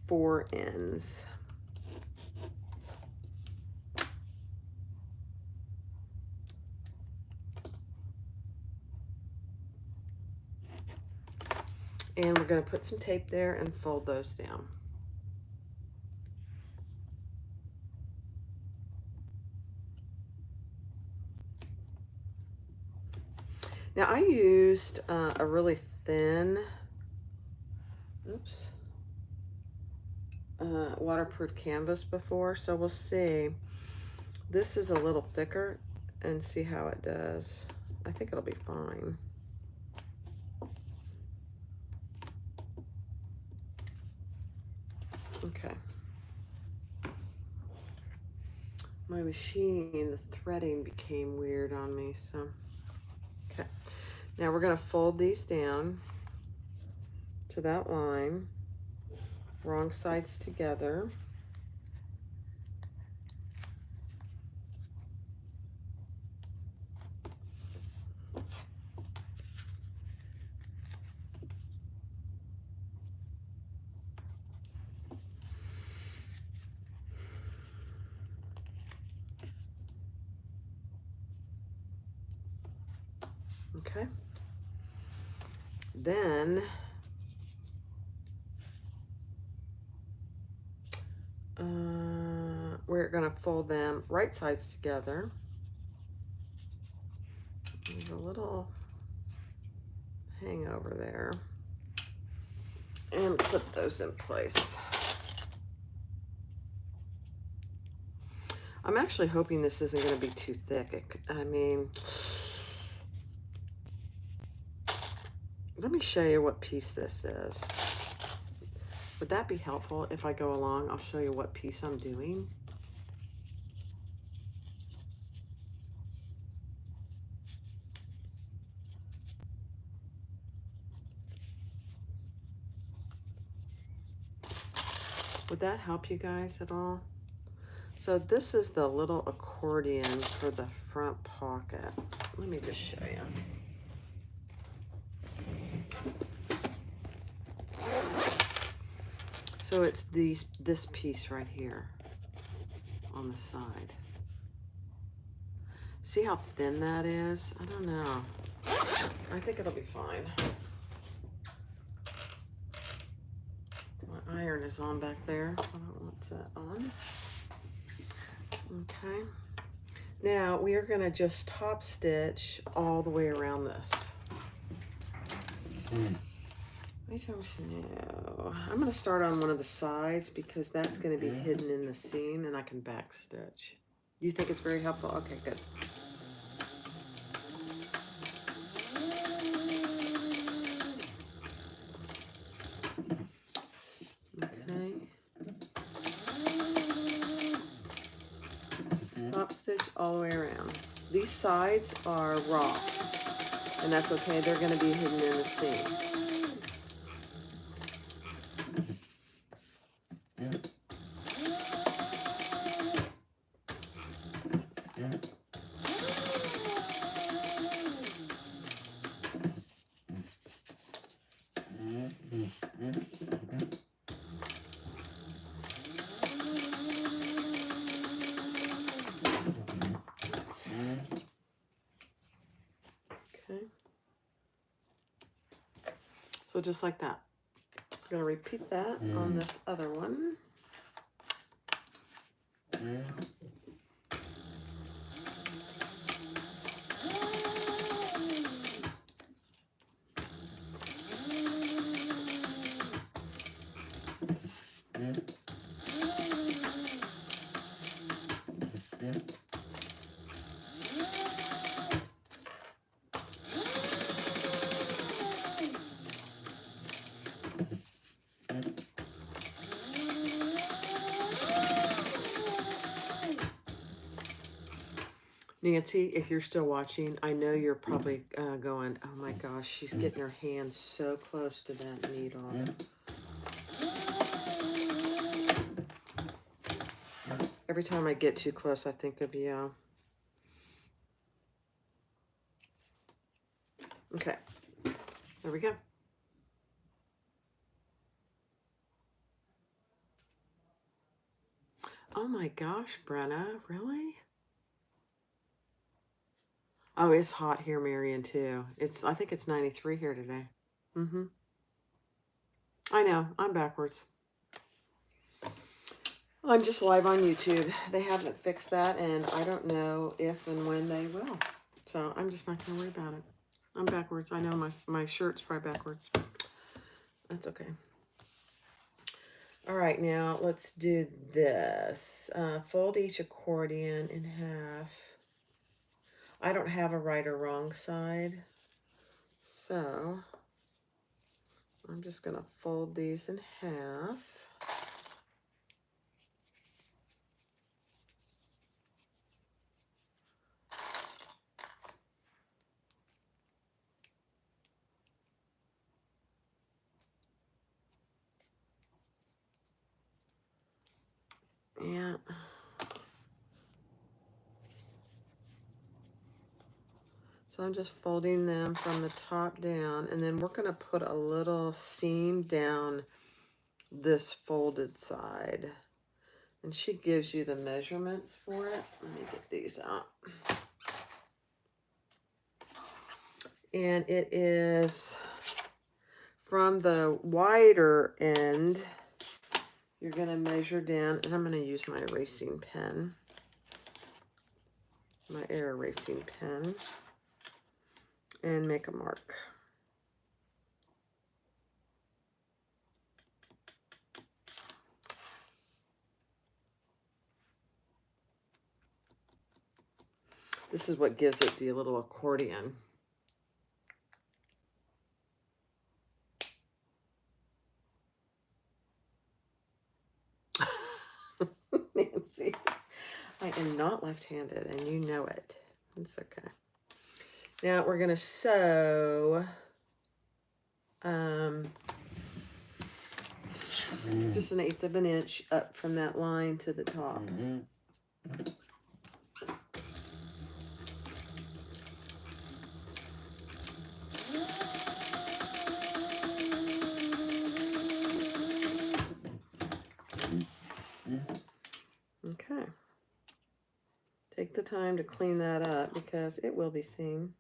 4 ends. And we're going to put some tape there and fold those down. Now I used a really thin, waterproof canvas before, so we'll see. This is a little thicker and see how it does. I think it'll be fine. Okay. My machine, the threading became weird on me, so. Okay. Now we're going to fold these down to that line, wrong sides together. Okay. Then we're going to fold them right sides together. There's a little hangover there. And put those in place. I'm actually hoping this isn't going to be too thick. I mean, let me show you what piece this is. Would that be helpful if I go along? I'll show you what piece I'm doing. Would that help you guys at all? So this is the little accordion for the front pocket. Let me just show you. So it's this piece right here on the side. See how thin that is? I don't know. I think it'll be fine. My iron is on back there. I don't want that on. Okay. Now we are going to just top stitch all the way around this. No. I'm going to start on one of the sides because that's going to be hidden in the seam and I can back stitch. You think it's very helpful? Okay, good. Okay. Top stitch all the way around. These sides are raw, and that's okay. They're going to be hidden in the seam. So just like that. I'm going to repeat that on this other one. Nancy, if you're still watching, I know you're probably going, oh my gosh, she's getting her hands so close to that needle. Every time I get too close, I think of you. Okay, there we go. Oh my gosh, Brenna, really? Oh, it's hot here, Marion, too. I think it's 93 here today. Mm-hmm. I know, I'm backwards. I'm just live on YouTube. They haven't fixed that, and I don't know if and when they will. So I'm just not going to worry about it. I'm backwards. I know my shirt's probably backwards. That's okay. All right, now let's do this. Fold each accordion in half. I don't have a right or wrong side, so I'm just going to fold these in half. Yeah. So I'm just folding them from the top down, and then we're going to put a little seam down this folded side. And she gives you the measurements for it. Let me get these out. And it is from the wider end, you're going to measure down, and I'm going to use my erasing pen, my air erasing pen, and make a mark. This is what gives it the little accordion. Nancy, I am not left-handed, and you know it. It's okay. Now we're going to sew just 1/8 of an inch up from that line to the top. Okay. Take the time to clean that up because it will be seen.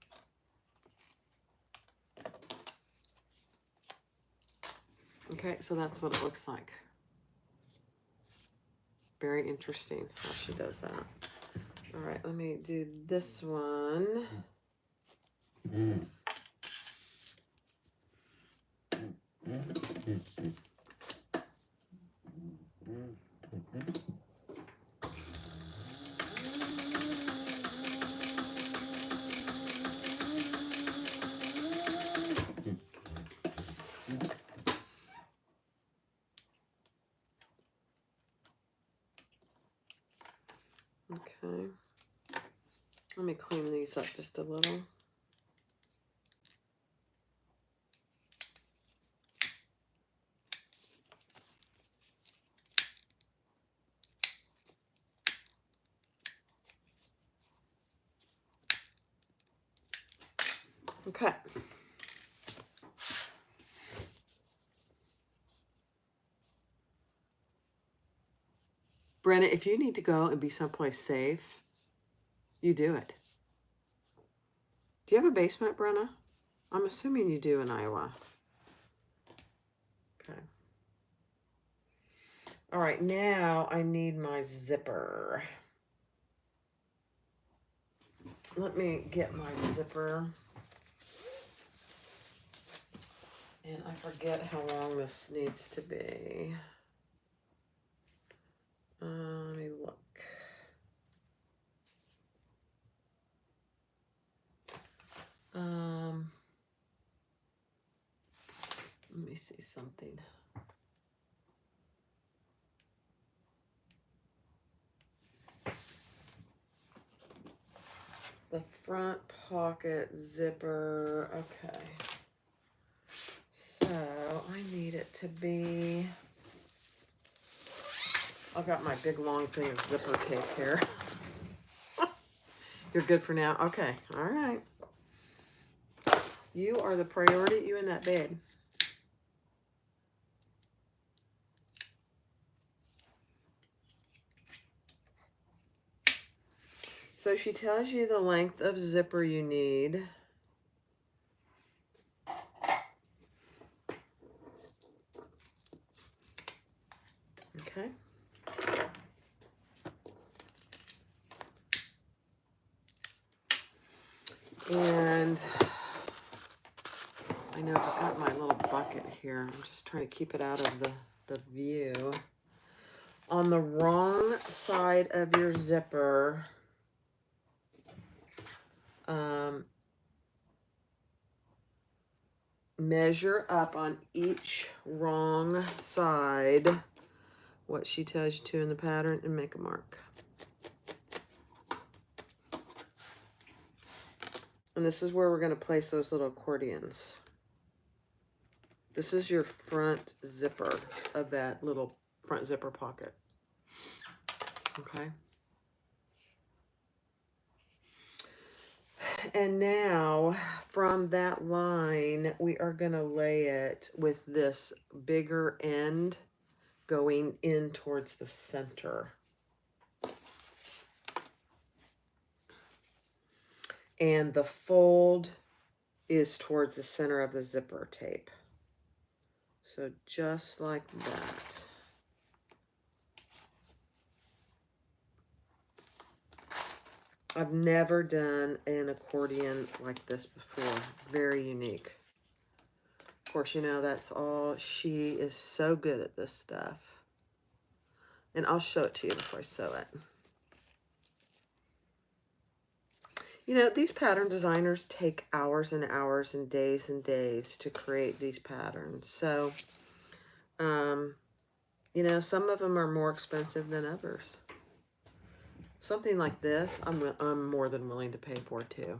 Okay, so that's what it looks like. Very interesting how she does that. All right, let me do this one. Okay. Let me clean these up just a little. Okay. Brenna, if you need to go and be someplace safe, you do it. Do you have a basement, Brenna? I'm assuming you do in Iowa. Okay. All right, now I need my zipper. Let me get my zipper. And I forget how long this needs to be. Let me look. Let me see something. The front pocket zipper. Okay. So I need it to be I've got my big long thing of zipper tape here. You're good for now? Okay, all right. You are the priority, you and that babe. So she tells you the length of zipper you need. Okay. And I know I've got my little bucket here. I'm just trying to keep it out of the view. On the wrong side of your zipper, measure up on each wrong side what she tells you to in the pattern and make a mark. And this is where we're going to place those little accordions. This is your front zipper of that little front zipper pocket. Okay. And now from that line, we are going to lay it with this bigger end going in towards the center. And the fold is towards the center of the zipper tape. So just like that. I've never done an accordion like this before. Very unique. Of course, you know, that's all. She is so good at this stuff. And I'll show it to you before I sew it. You know, these pattern designers take hours and hours and days to create these patterns. So, you know, some of them are more expensive than others. Something like this, I'm more than willing to pay for too.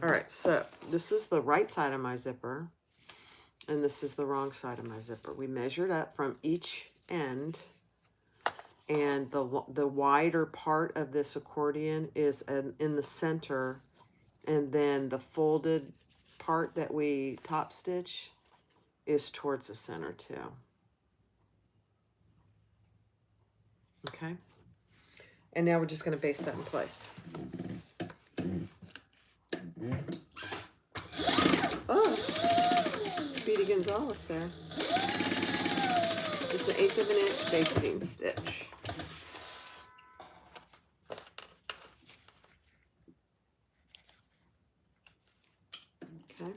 All right, so this is the right side of my zipper, and this is the wrong side of my zipper. We measured up from each end, and the wider part of this accordion is in the center, and then the folded part that we top stitch is towards the center too. Okay, and now we're just going to baste that in place. Oh, Speedy Gonzalez there. Just an 1/8 of an inch basting stitch. Okay,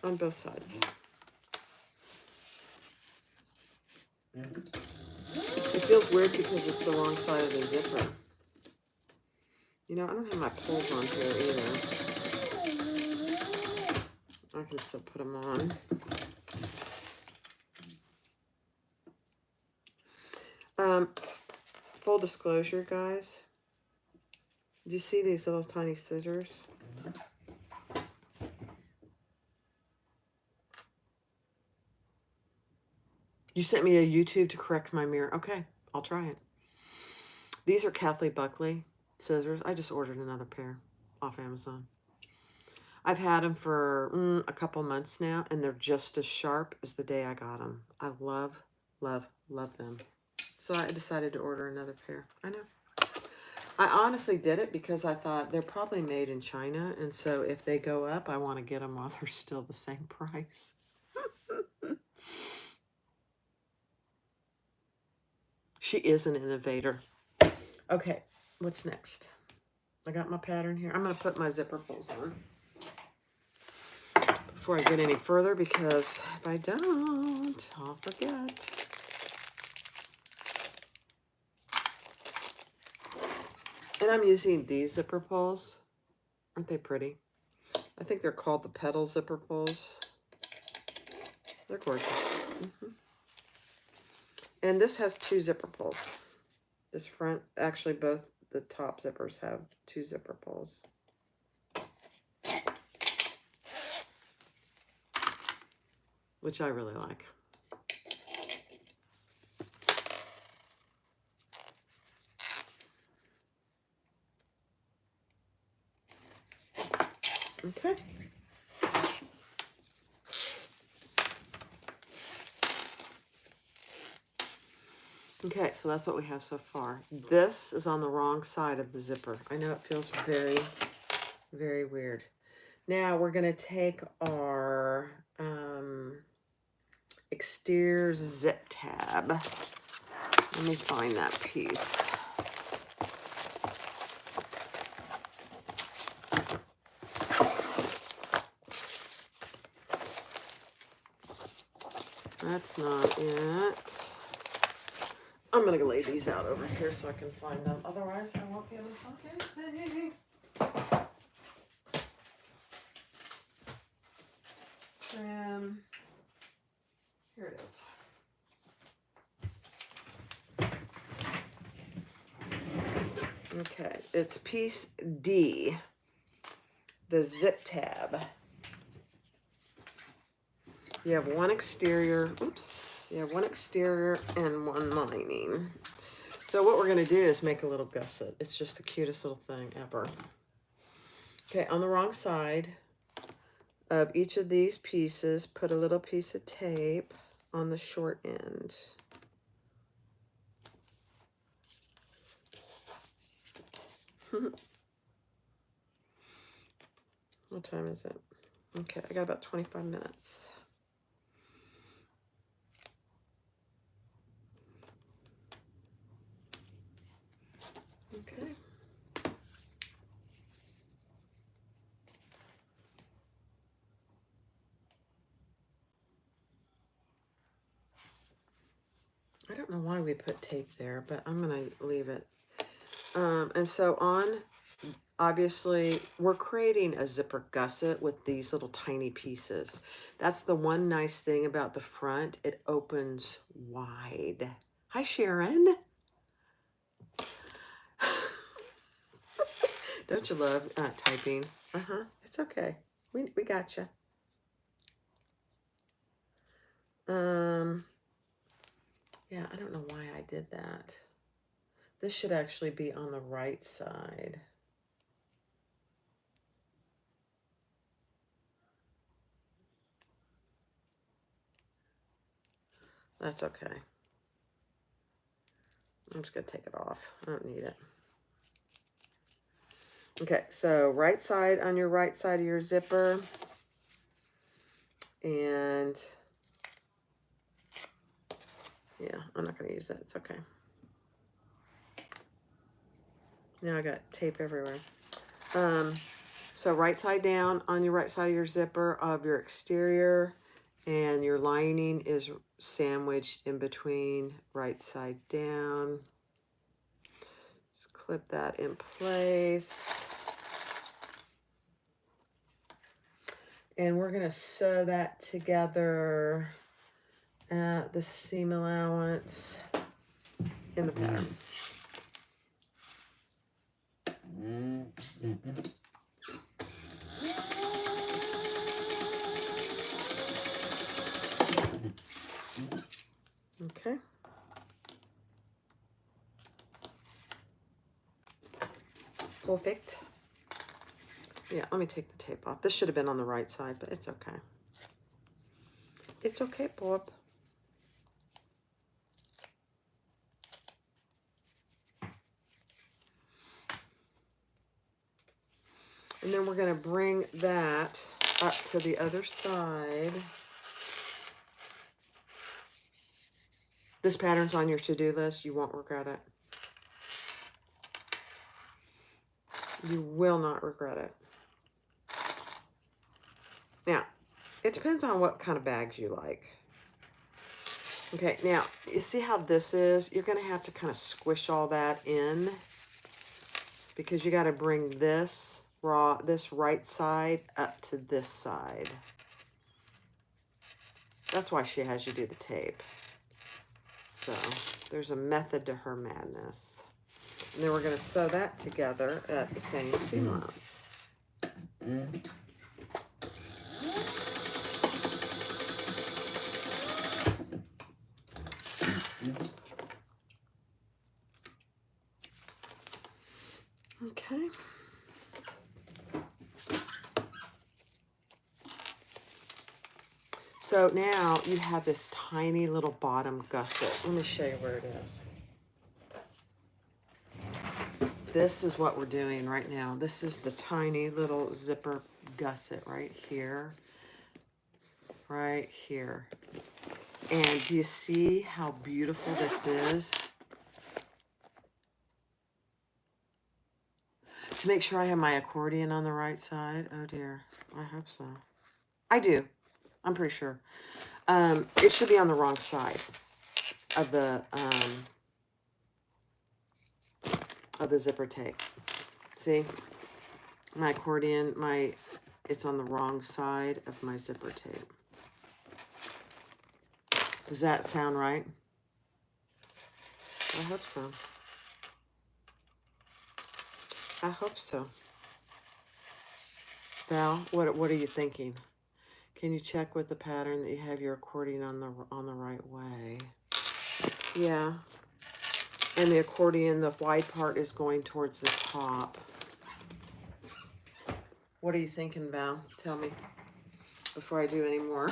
on both sides. It feels weird because it's the wrong side of the zipper. You know, I don't have my pulls on here either. I can still put them on. Full disclosure, guys. Do you see these little tiny scissors? You sent me a YouTube to correct my mirror. Okay, I'll try it. These are Kathleen Buckley scissors. I just ordered another pair off Amazon. I've had them for a couple months now, and they're just as sharp as the day I got them. I love, love, love them. So I decided to order another pair. I know. I honestly did it because I thought they're probably made in China, and so if they go up, I want to get them while they're still the same price. She is an innovator. Okay, what's next? I got my pattern here. I'm going to put my zipper pulls on before I get any further, because if I don't, I'll forget. And I'm using these zipper pulls. Aren't they pretty? I think they're called the petal zipper pulls. They're gorgeous. And this has 2 zipper pulls. This front, actually both the top zippers have 2 zipper pulls. Which I really like. Okay, so that's what we have so far. This is on the wrong side of the zipper. I know it feels very, very weird. Now we're going to take our exterior zip tab. Let me find that piece. That's not it. I'm going to lay these out over here so I can find them. Otherwise, I won't be able to find anything. Trim. Here it is. Okay, it's piece D, the zip tab. You have one exterior, oops, you have one exterior and one lining. So what we're going to do is make a little gusset. It's just the cutest little thing ever. Okay, on the wrong side of each of these pieces, put a little piece of tape on the short end. What time is it? Okay, I got about 25 minutes. Okay. I don't know why we put tape there, but I'm going to leave it. And so obviously, we're creating a zipper gusset with these little tiny pieces. That's the one nice thing about the front. It opens wide. Hi, Sharon. Don't you love typing? It's okay. We got you. Yeah, I don't know why I did that. This should actually be on the right side. That's okay. I'm just going to take it off. I don't need it. Okay, so right side on your right side of your zipper. And yeah, I'm not going to use it. It's okay. Now I got tape everywhere. So right side down on your right side of your zipper of your exterior, and your lining is sandwiched in between, right side down. Just clip that in place. And we're going to sew that together at the seam allowance in the pattern. Okay. Perfect. Yeah, let me take the tape off. This should have been on the right side, but it's okay. It's okay, Bob. And then we're going to bring that up to the other side. This pattern's on your to-do list. You won't regret it. You will not regret it. Now, it depends on what kind of bags you like. Okay, now, you see how this is? You're going to have to kind of squish all that in, because you got to bring this right side up to this side. That's why she has you do the tape. So there's a method to her madness. And then we're going to sew that together at the same seam allowance. Okay. So now you have this tiny little bottom gusset. Let me show you where it is. This is what we're doing right now. This is the tiny little zipper gusset right here. Right here. And do you see how beautiful this is? To make sure I have my accordion on the right side. Oh dear, I hope so. I do. I'm pretty sure. It should be on the wrong side of the zipper tape. See, my accordion, it's on the wrong side of my zipper tape. Does that sound right? I hope so. I hope so. Val, what are you thinking? Can you check with the pattern that you have your accordion on the right way? Yeah. And the accordion, the wide part is going towards the top. What are you thinking, Val? Tell me before I do any more.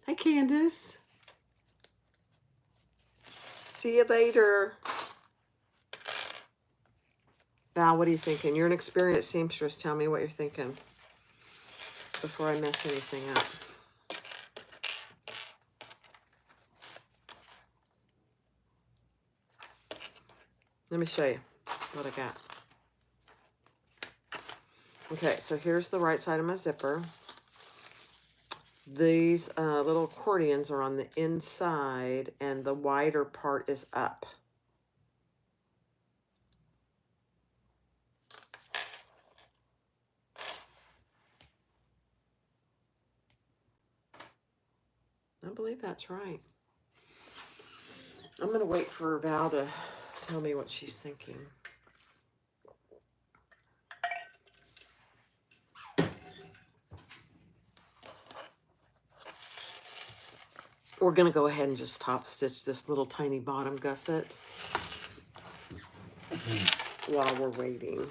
Hi, Candace. See you later. Val, what are you thinking? You're an experienced seamstress. Tell me what you're thinking before I mess anything up. Let me show you what I got. Okay, so here's the right side of my zipper. These little accordions are on the inside, and the wider part is up. I believe that's right. I'm going to wait for Val to tell me what she's thinking. We're going to go ahead and just top stitch this little tiny bottom gusset while we're waiting.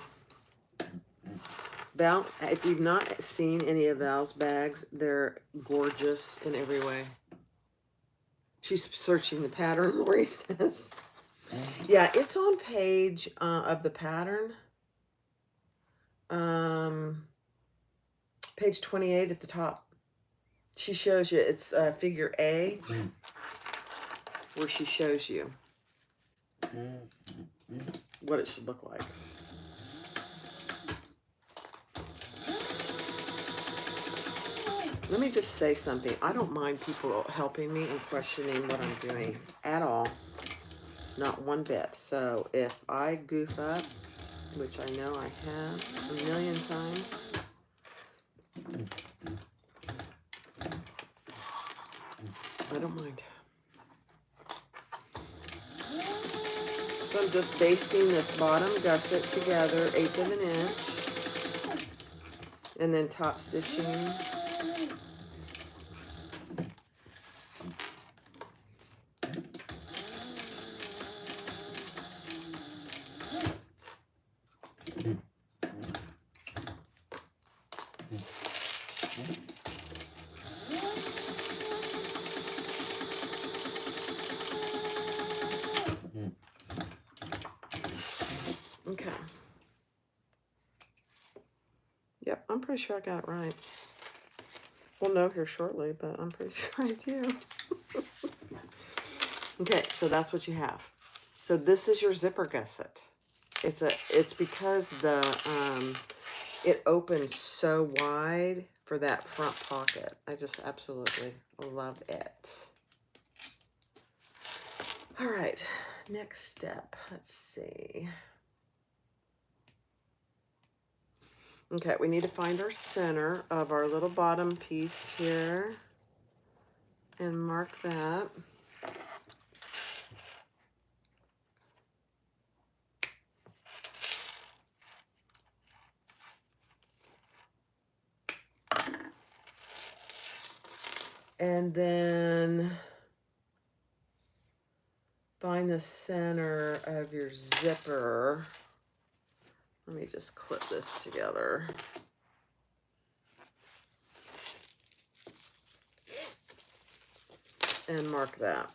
Val, if you've not seen any of Val's bags, they're gorgeous in every way. She's searching the pattern, Lori says. Yeah, it's on page of the pattern. Page 28 at the top. She shows you, it's figure A, where she shows you what it should look like. Let me just say something. I don't mind people helping me and questioning what I'm doing at all. Not one bit. So if I goof up, which I know I have a million times, I don't mind. So I'm just basting this bottom gusset together, 1/8 of an inch, and then top stitching. Okay. Yep, I'm pretty sure I got it right. We'll know here shortly, but I'm pretty sure I do. Okay, so that's what you have. So this is your zipper gusset. It's because it opens so wide for that front pocket. I just absolutely love it. All right, next step. Let's see. Okay, we need to find our center of our little bottom piece here and mark that. And then find the center of your zipper. Let me just clip this together. And mark that.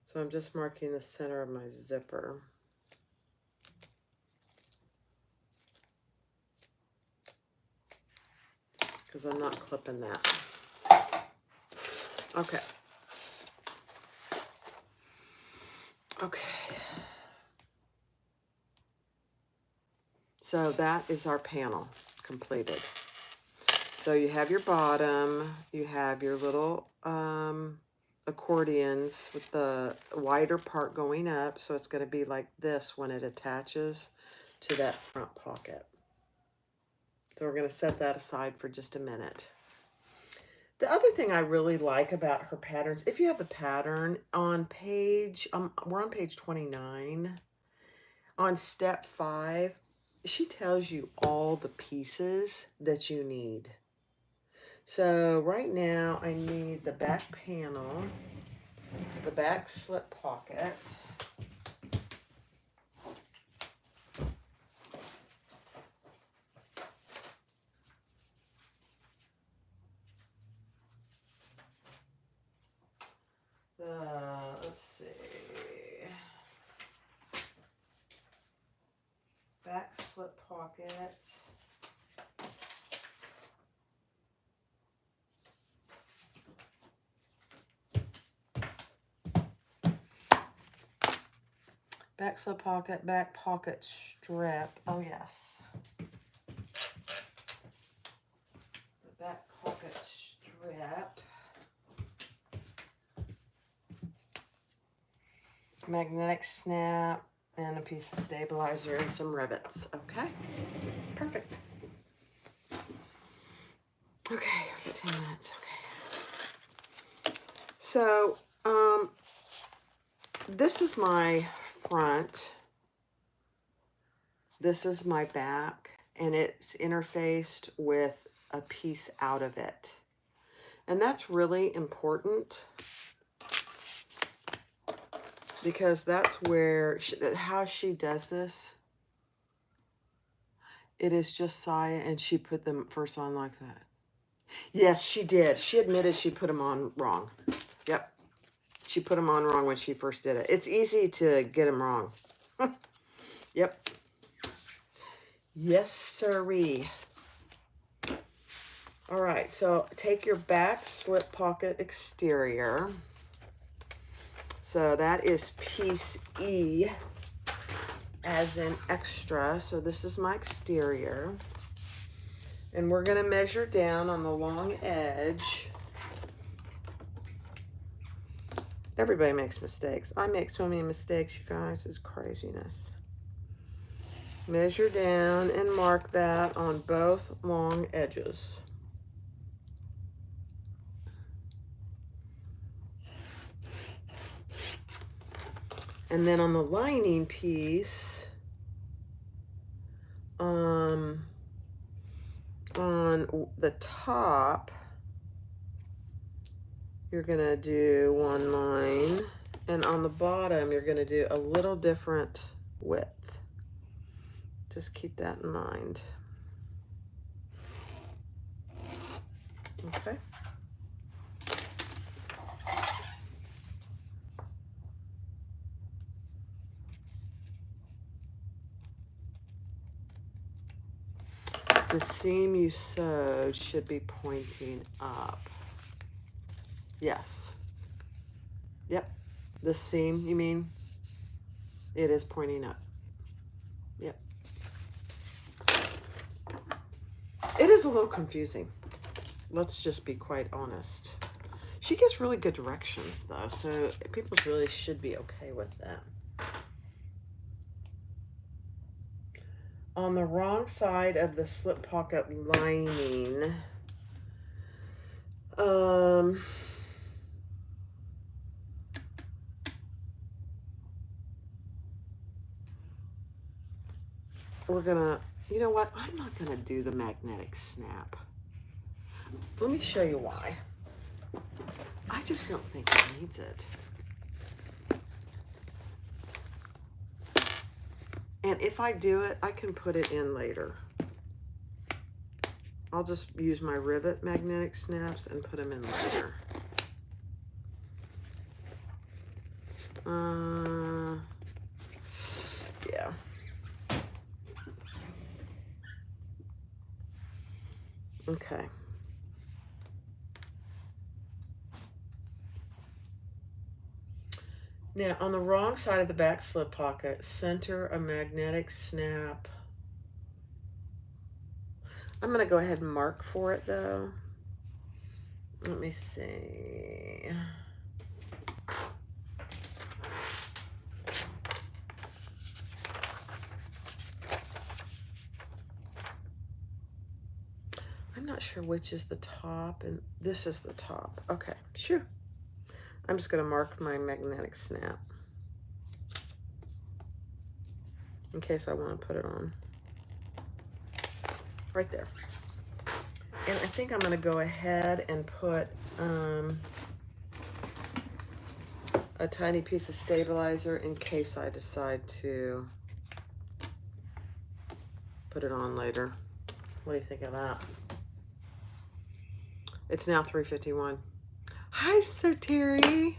So I'm just marking the center of my zipper. Because I'm not clipping that. Okay. Okay. So that is our panel completed. So you have your bottom, you have your little accordions with the wider part going up. So it's going to be like this when it attaches to that front pocket. So we're going to set that aside for just a minute. The other thing I really like about her patterns, if you have the pattern on page, we're on page 29, on step 5, she tells you all the pieces that you need. So right now I need the back panel, the back slip pocket, let's see, back slip pocket, back slip pocket, back pocket strip. Oh yes. The back pocket strip. Magnetic snap and a piece of stabilizer and some rivets. Okay. Perfect. Okay, I've got 10 minutes. Okay. So, this is my front. This is my back, and it's interfaced with a piece out of it. And that's really important because that's where, how she does this, it is just Saya, and she put them first on like that. Yes, she did. She admitted she put them on wrong. Yep. She put them on wrong when she first did it. It's easy to get them wrong. Yep. Yes, sirree. All right, so take your back slip pocket exterior. So that is piece E, as in extra. So this is my exterior. And we're going to measure down on the long edge. Everybody makes mistakes. I make so many mistakes, you guys. It's craziness. Measure down and mark that on both long edges. And then on the lining piece, on the top, you're gonna do one line, and on the bottom, you're gonna do a little different width. Just keep that in mind. Okay. The seam you sewed should be pointing up. Yes. Yep. The seam, you mean? It is pointing up. Yep. It is a little confusing. Let's just be quite honest. She gives really good directions, though, so people really should be okay with that. On the wrong side of the slip pocket lining, we're gonna You know what? I'm not going to do the magnetic snap. Let me show you why. I just don't think it needs it. And if I do it, I can put it in later. I'll just use my rivet magnetic snaps and put them in later. Yeah. Okay. Now, on the wrong side of the back slip pocket, center a magnetic snap. I'm going to go ahead and mark for it, though. Let me see. I'm not sure which is the top, and this is the top. Okay, sure. I'm just going to mark my magnetic snap in case I want to put it on. Right there. And I think I'm going to go ahead and put a tiny piece of stabilizer in case I decide to put it on later. What do you think of that? It's now 3:51. Hi, Terry.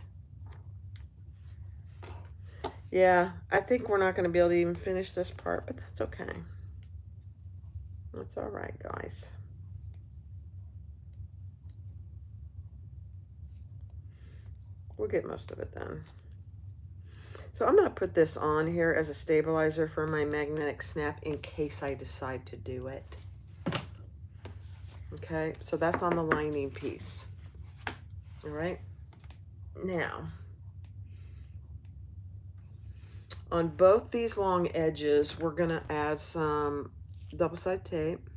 Yeah, I think we're not going to be able to even finish this part, but that's okay. That's all right, guys. We'll get most of it done. So I'm going to put this on here as a stabilizer for my magnetic snap in case I decide to do it. Okay, so that's on the lining piece. All right. Now, on both these long edges, we're going to add some double-sided tape.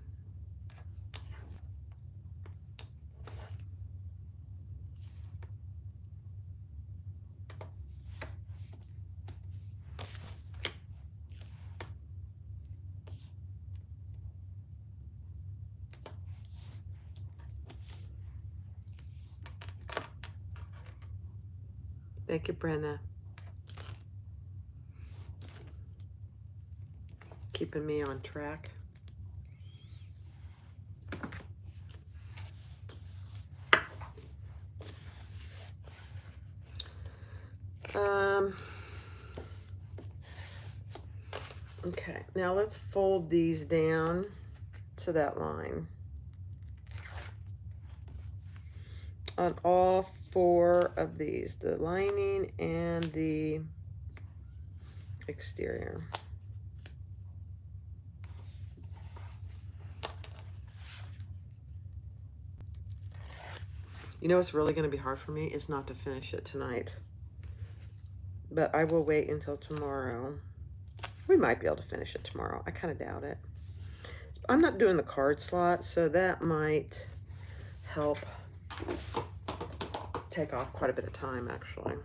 Thank you, Brenna. Keeping me on track. Okay, now let's fold these down to that line on all four of these, the lining and the exterior. You know what's really going to be hard for me is not to finish it tonight. But I will wait until tomorrow. We might be able to finish it tomorrow. I kind of doubt it. I'm not doing the card slot, so that might help take off quite a bit of time, actually.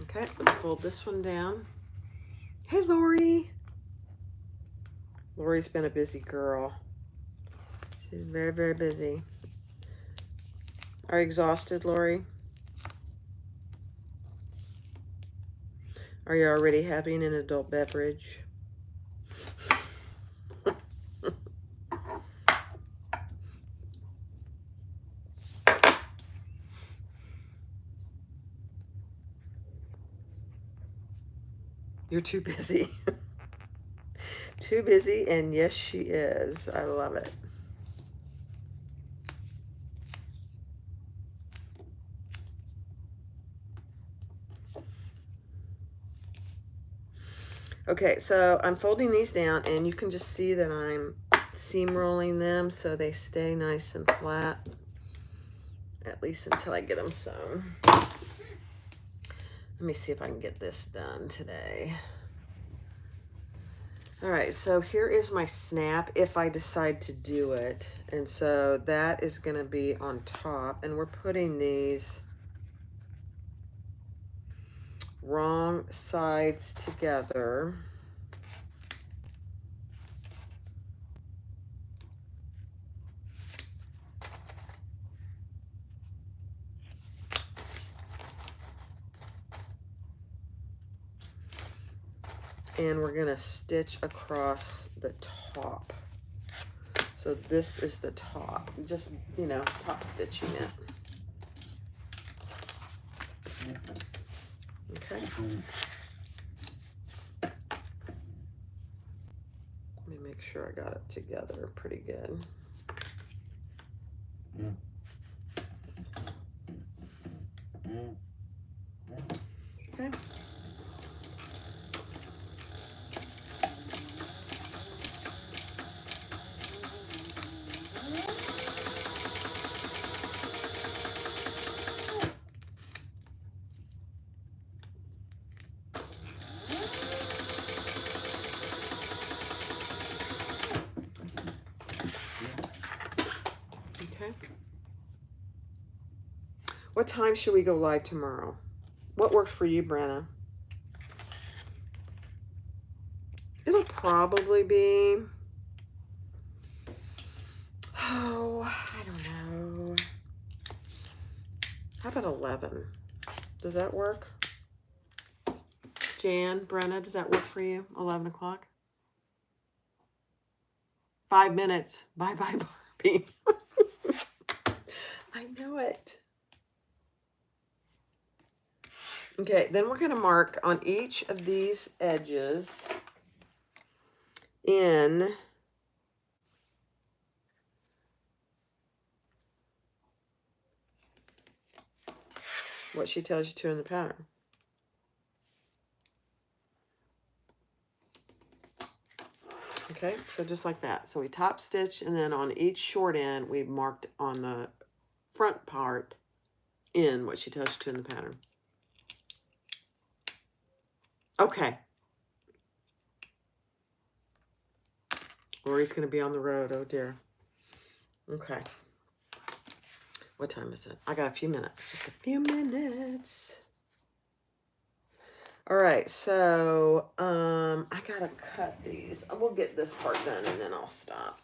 Okay, let's fold this one down. Hey, Lori. Lori's been a busy girl. She's very, very busy. Are you exhausted, Lori? Are you already having an adult beverage? You're too busy. Too busy, and yes, she is. I love it. Okay, so I'm folding these down, and you can just see that I'm seam rolling them so they stay nice and flat, at least until I get them sewn. Let me see if I can get this done today. All right, so here is my snap if I decide to do it. And so that is going to be on top, and we're putting these wrong sides together. And we're gonna stitch across the top. So this is the top, just, you know, top stitching it. Okay. Let me make sure I got it together pretty good. Okay. Okay. What time should we go live tomorrow? What works for you, Brenna? It'll probably be, oh, I don't know. How about 11? Does that work? Jan, Brenna, does that work for you? 11 o'clock? 5 minutes. Bye-bye, Barbie. I know it. Okay, then we're going to mark on each of these edges in what she tells you to in the pattern. Okay, so just like that. So we top stitch, and then on each short end, we marked on the front part in what she tells you to in the pattern. Okay. Lori's going to be on the road. Oh, dear. Okay. What time is it? I got a few minutes. Just a few minutes. All right, so I got to cut these. We'll get this part done, and then I'll stop.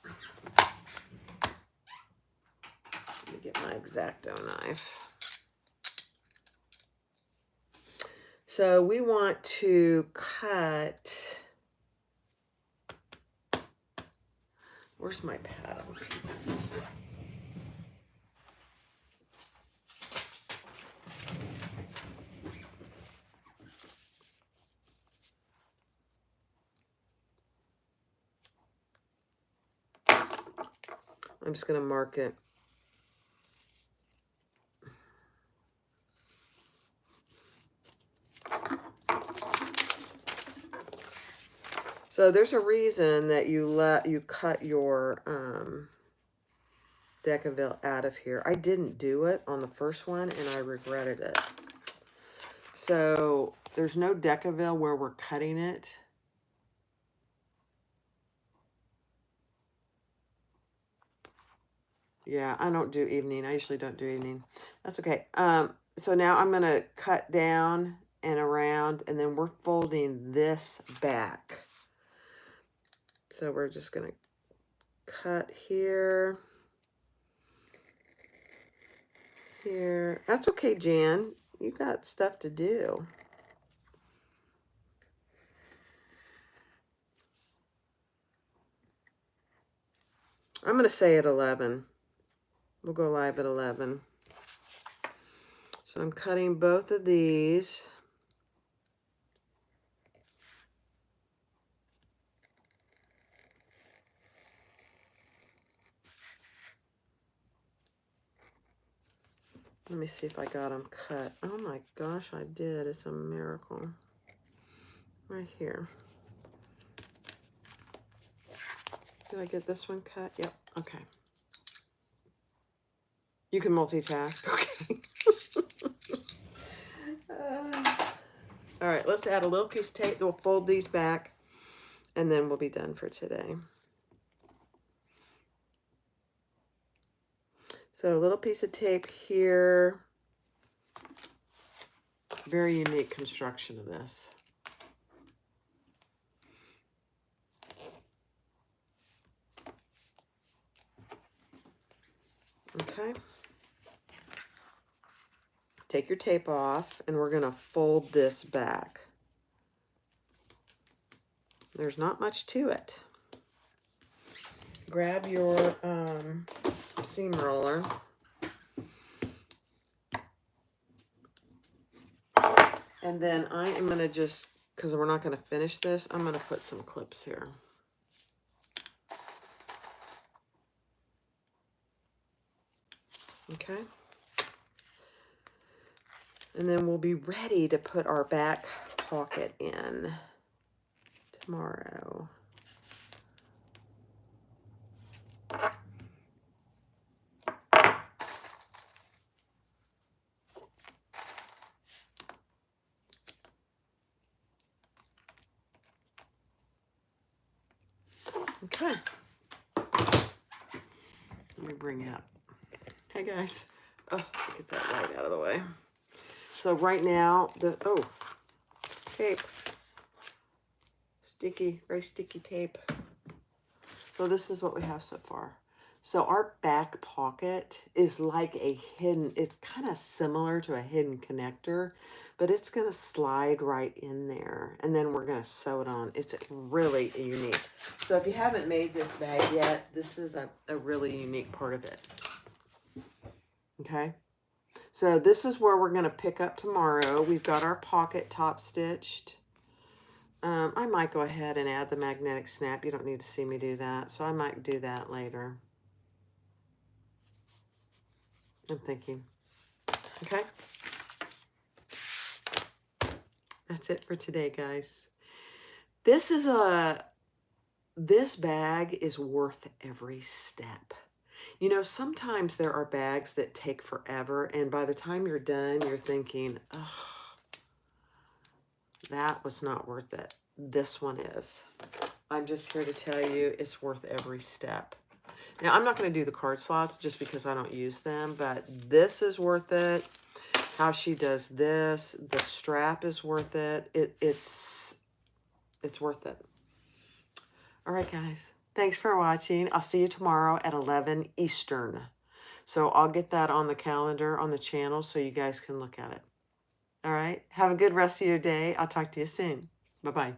Let me get my X-Acto knife. So we want to cut... Where's my pattern piece? I'm just going to mark it. So there's a reason that you cut your Decaville out of here. I didn't do it on the first one, and I regretted it. So there's no Decaville where we're cutting it. Yeah, I don't do evening. I usually don't do evening. That's okay. So now I'm going to cut down and around, and then we're folding this back. So we're just going to cut here. Here. That's okay, Jan. You got stuff to do. I'm going to say at 11. We'll go live at 11. So I'm cutting both of these. Let me see if I got them cut. Oh my gosh, I did. It's a miracle. Right here. Did I get this one cut? Yep. Okay. You can multitask. Okay. All right, let's add a little piece of tape. We'll fold these back, and then we'll be done for today. So a little piece of tape here. Very unique construction of this. Okay. Take your tape off, and we're going to fold this back. There's not much to it. Grab your seam roller. And then I am going to just, because we're not going to finish this, I'm going to put some clips here. Okay. And then we'll be ready to put our back pocket in tomorrow. Okay. Let me bring up. Hey guys. Oh, get that light out of the way. So right now, tape. Sticky, very sticky tape. So this is what we have so far. So our back pocket is like a hidden, it's kind of similar to a hidden connector, but it's going to slide right in there. And then we're going to sew it on. It's really unique. So if you haven't made this bag yet, this is a really unique part of it. Okay. So this is where we're going to pick up tomorrow. We've got our pocket top stitched. I might go ahead and add the magnetic snap. You don't need to see me do that. So I might do that later. I'm thinking. Okay. That's it for today, guys. This bag is worth every step. You know, sometimes there are bags that take forever, and by the time you're done, you're thinking, oh, that was not worth it. This one is. I'm just here to tell you it's worth every step. Now, I'm not going to do the card slots just because I don't use them, but this is worth it. How she does this, the strap is worth it. It's worth it. All right, guys. Thanks for watching. I'll see you tomorrow at 11 Eastern. So I'll get that on the calendar on the channel so you guys can look at it. All right. Have a good rest of your day. I'll talk to you soon. Bye-bye.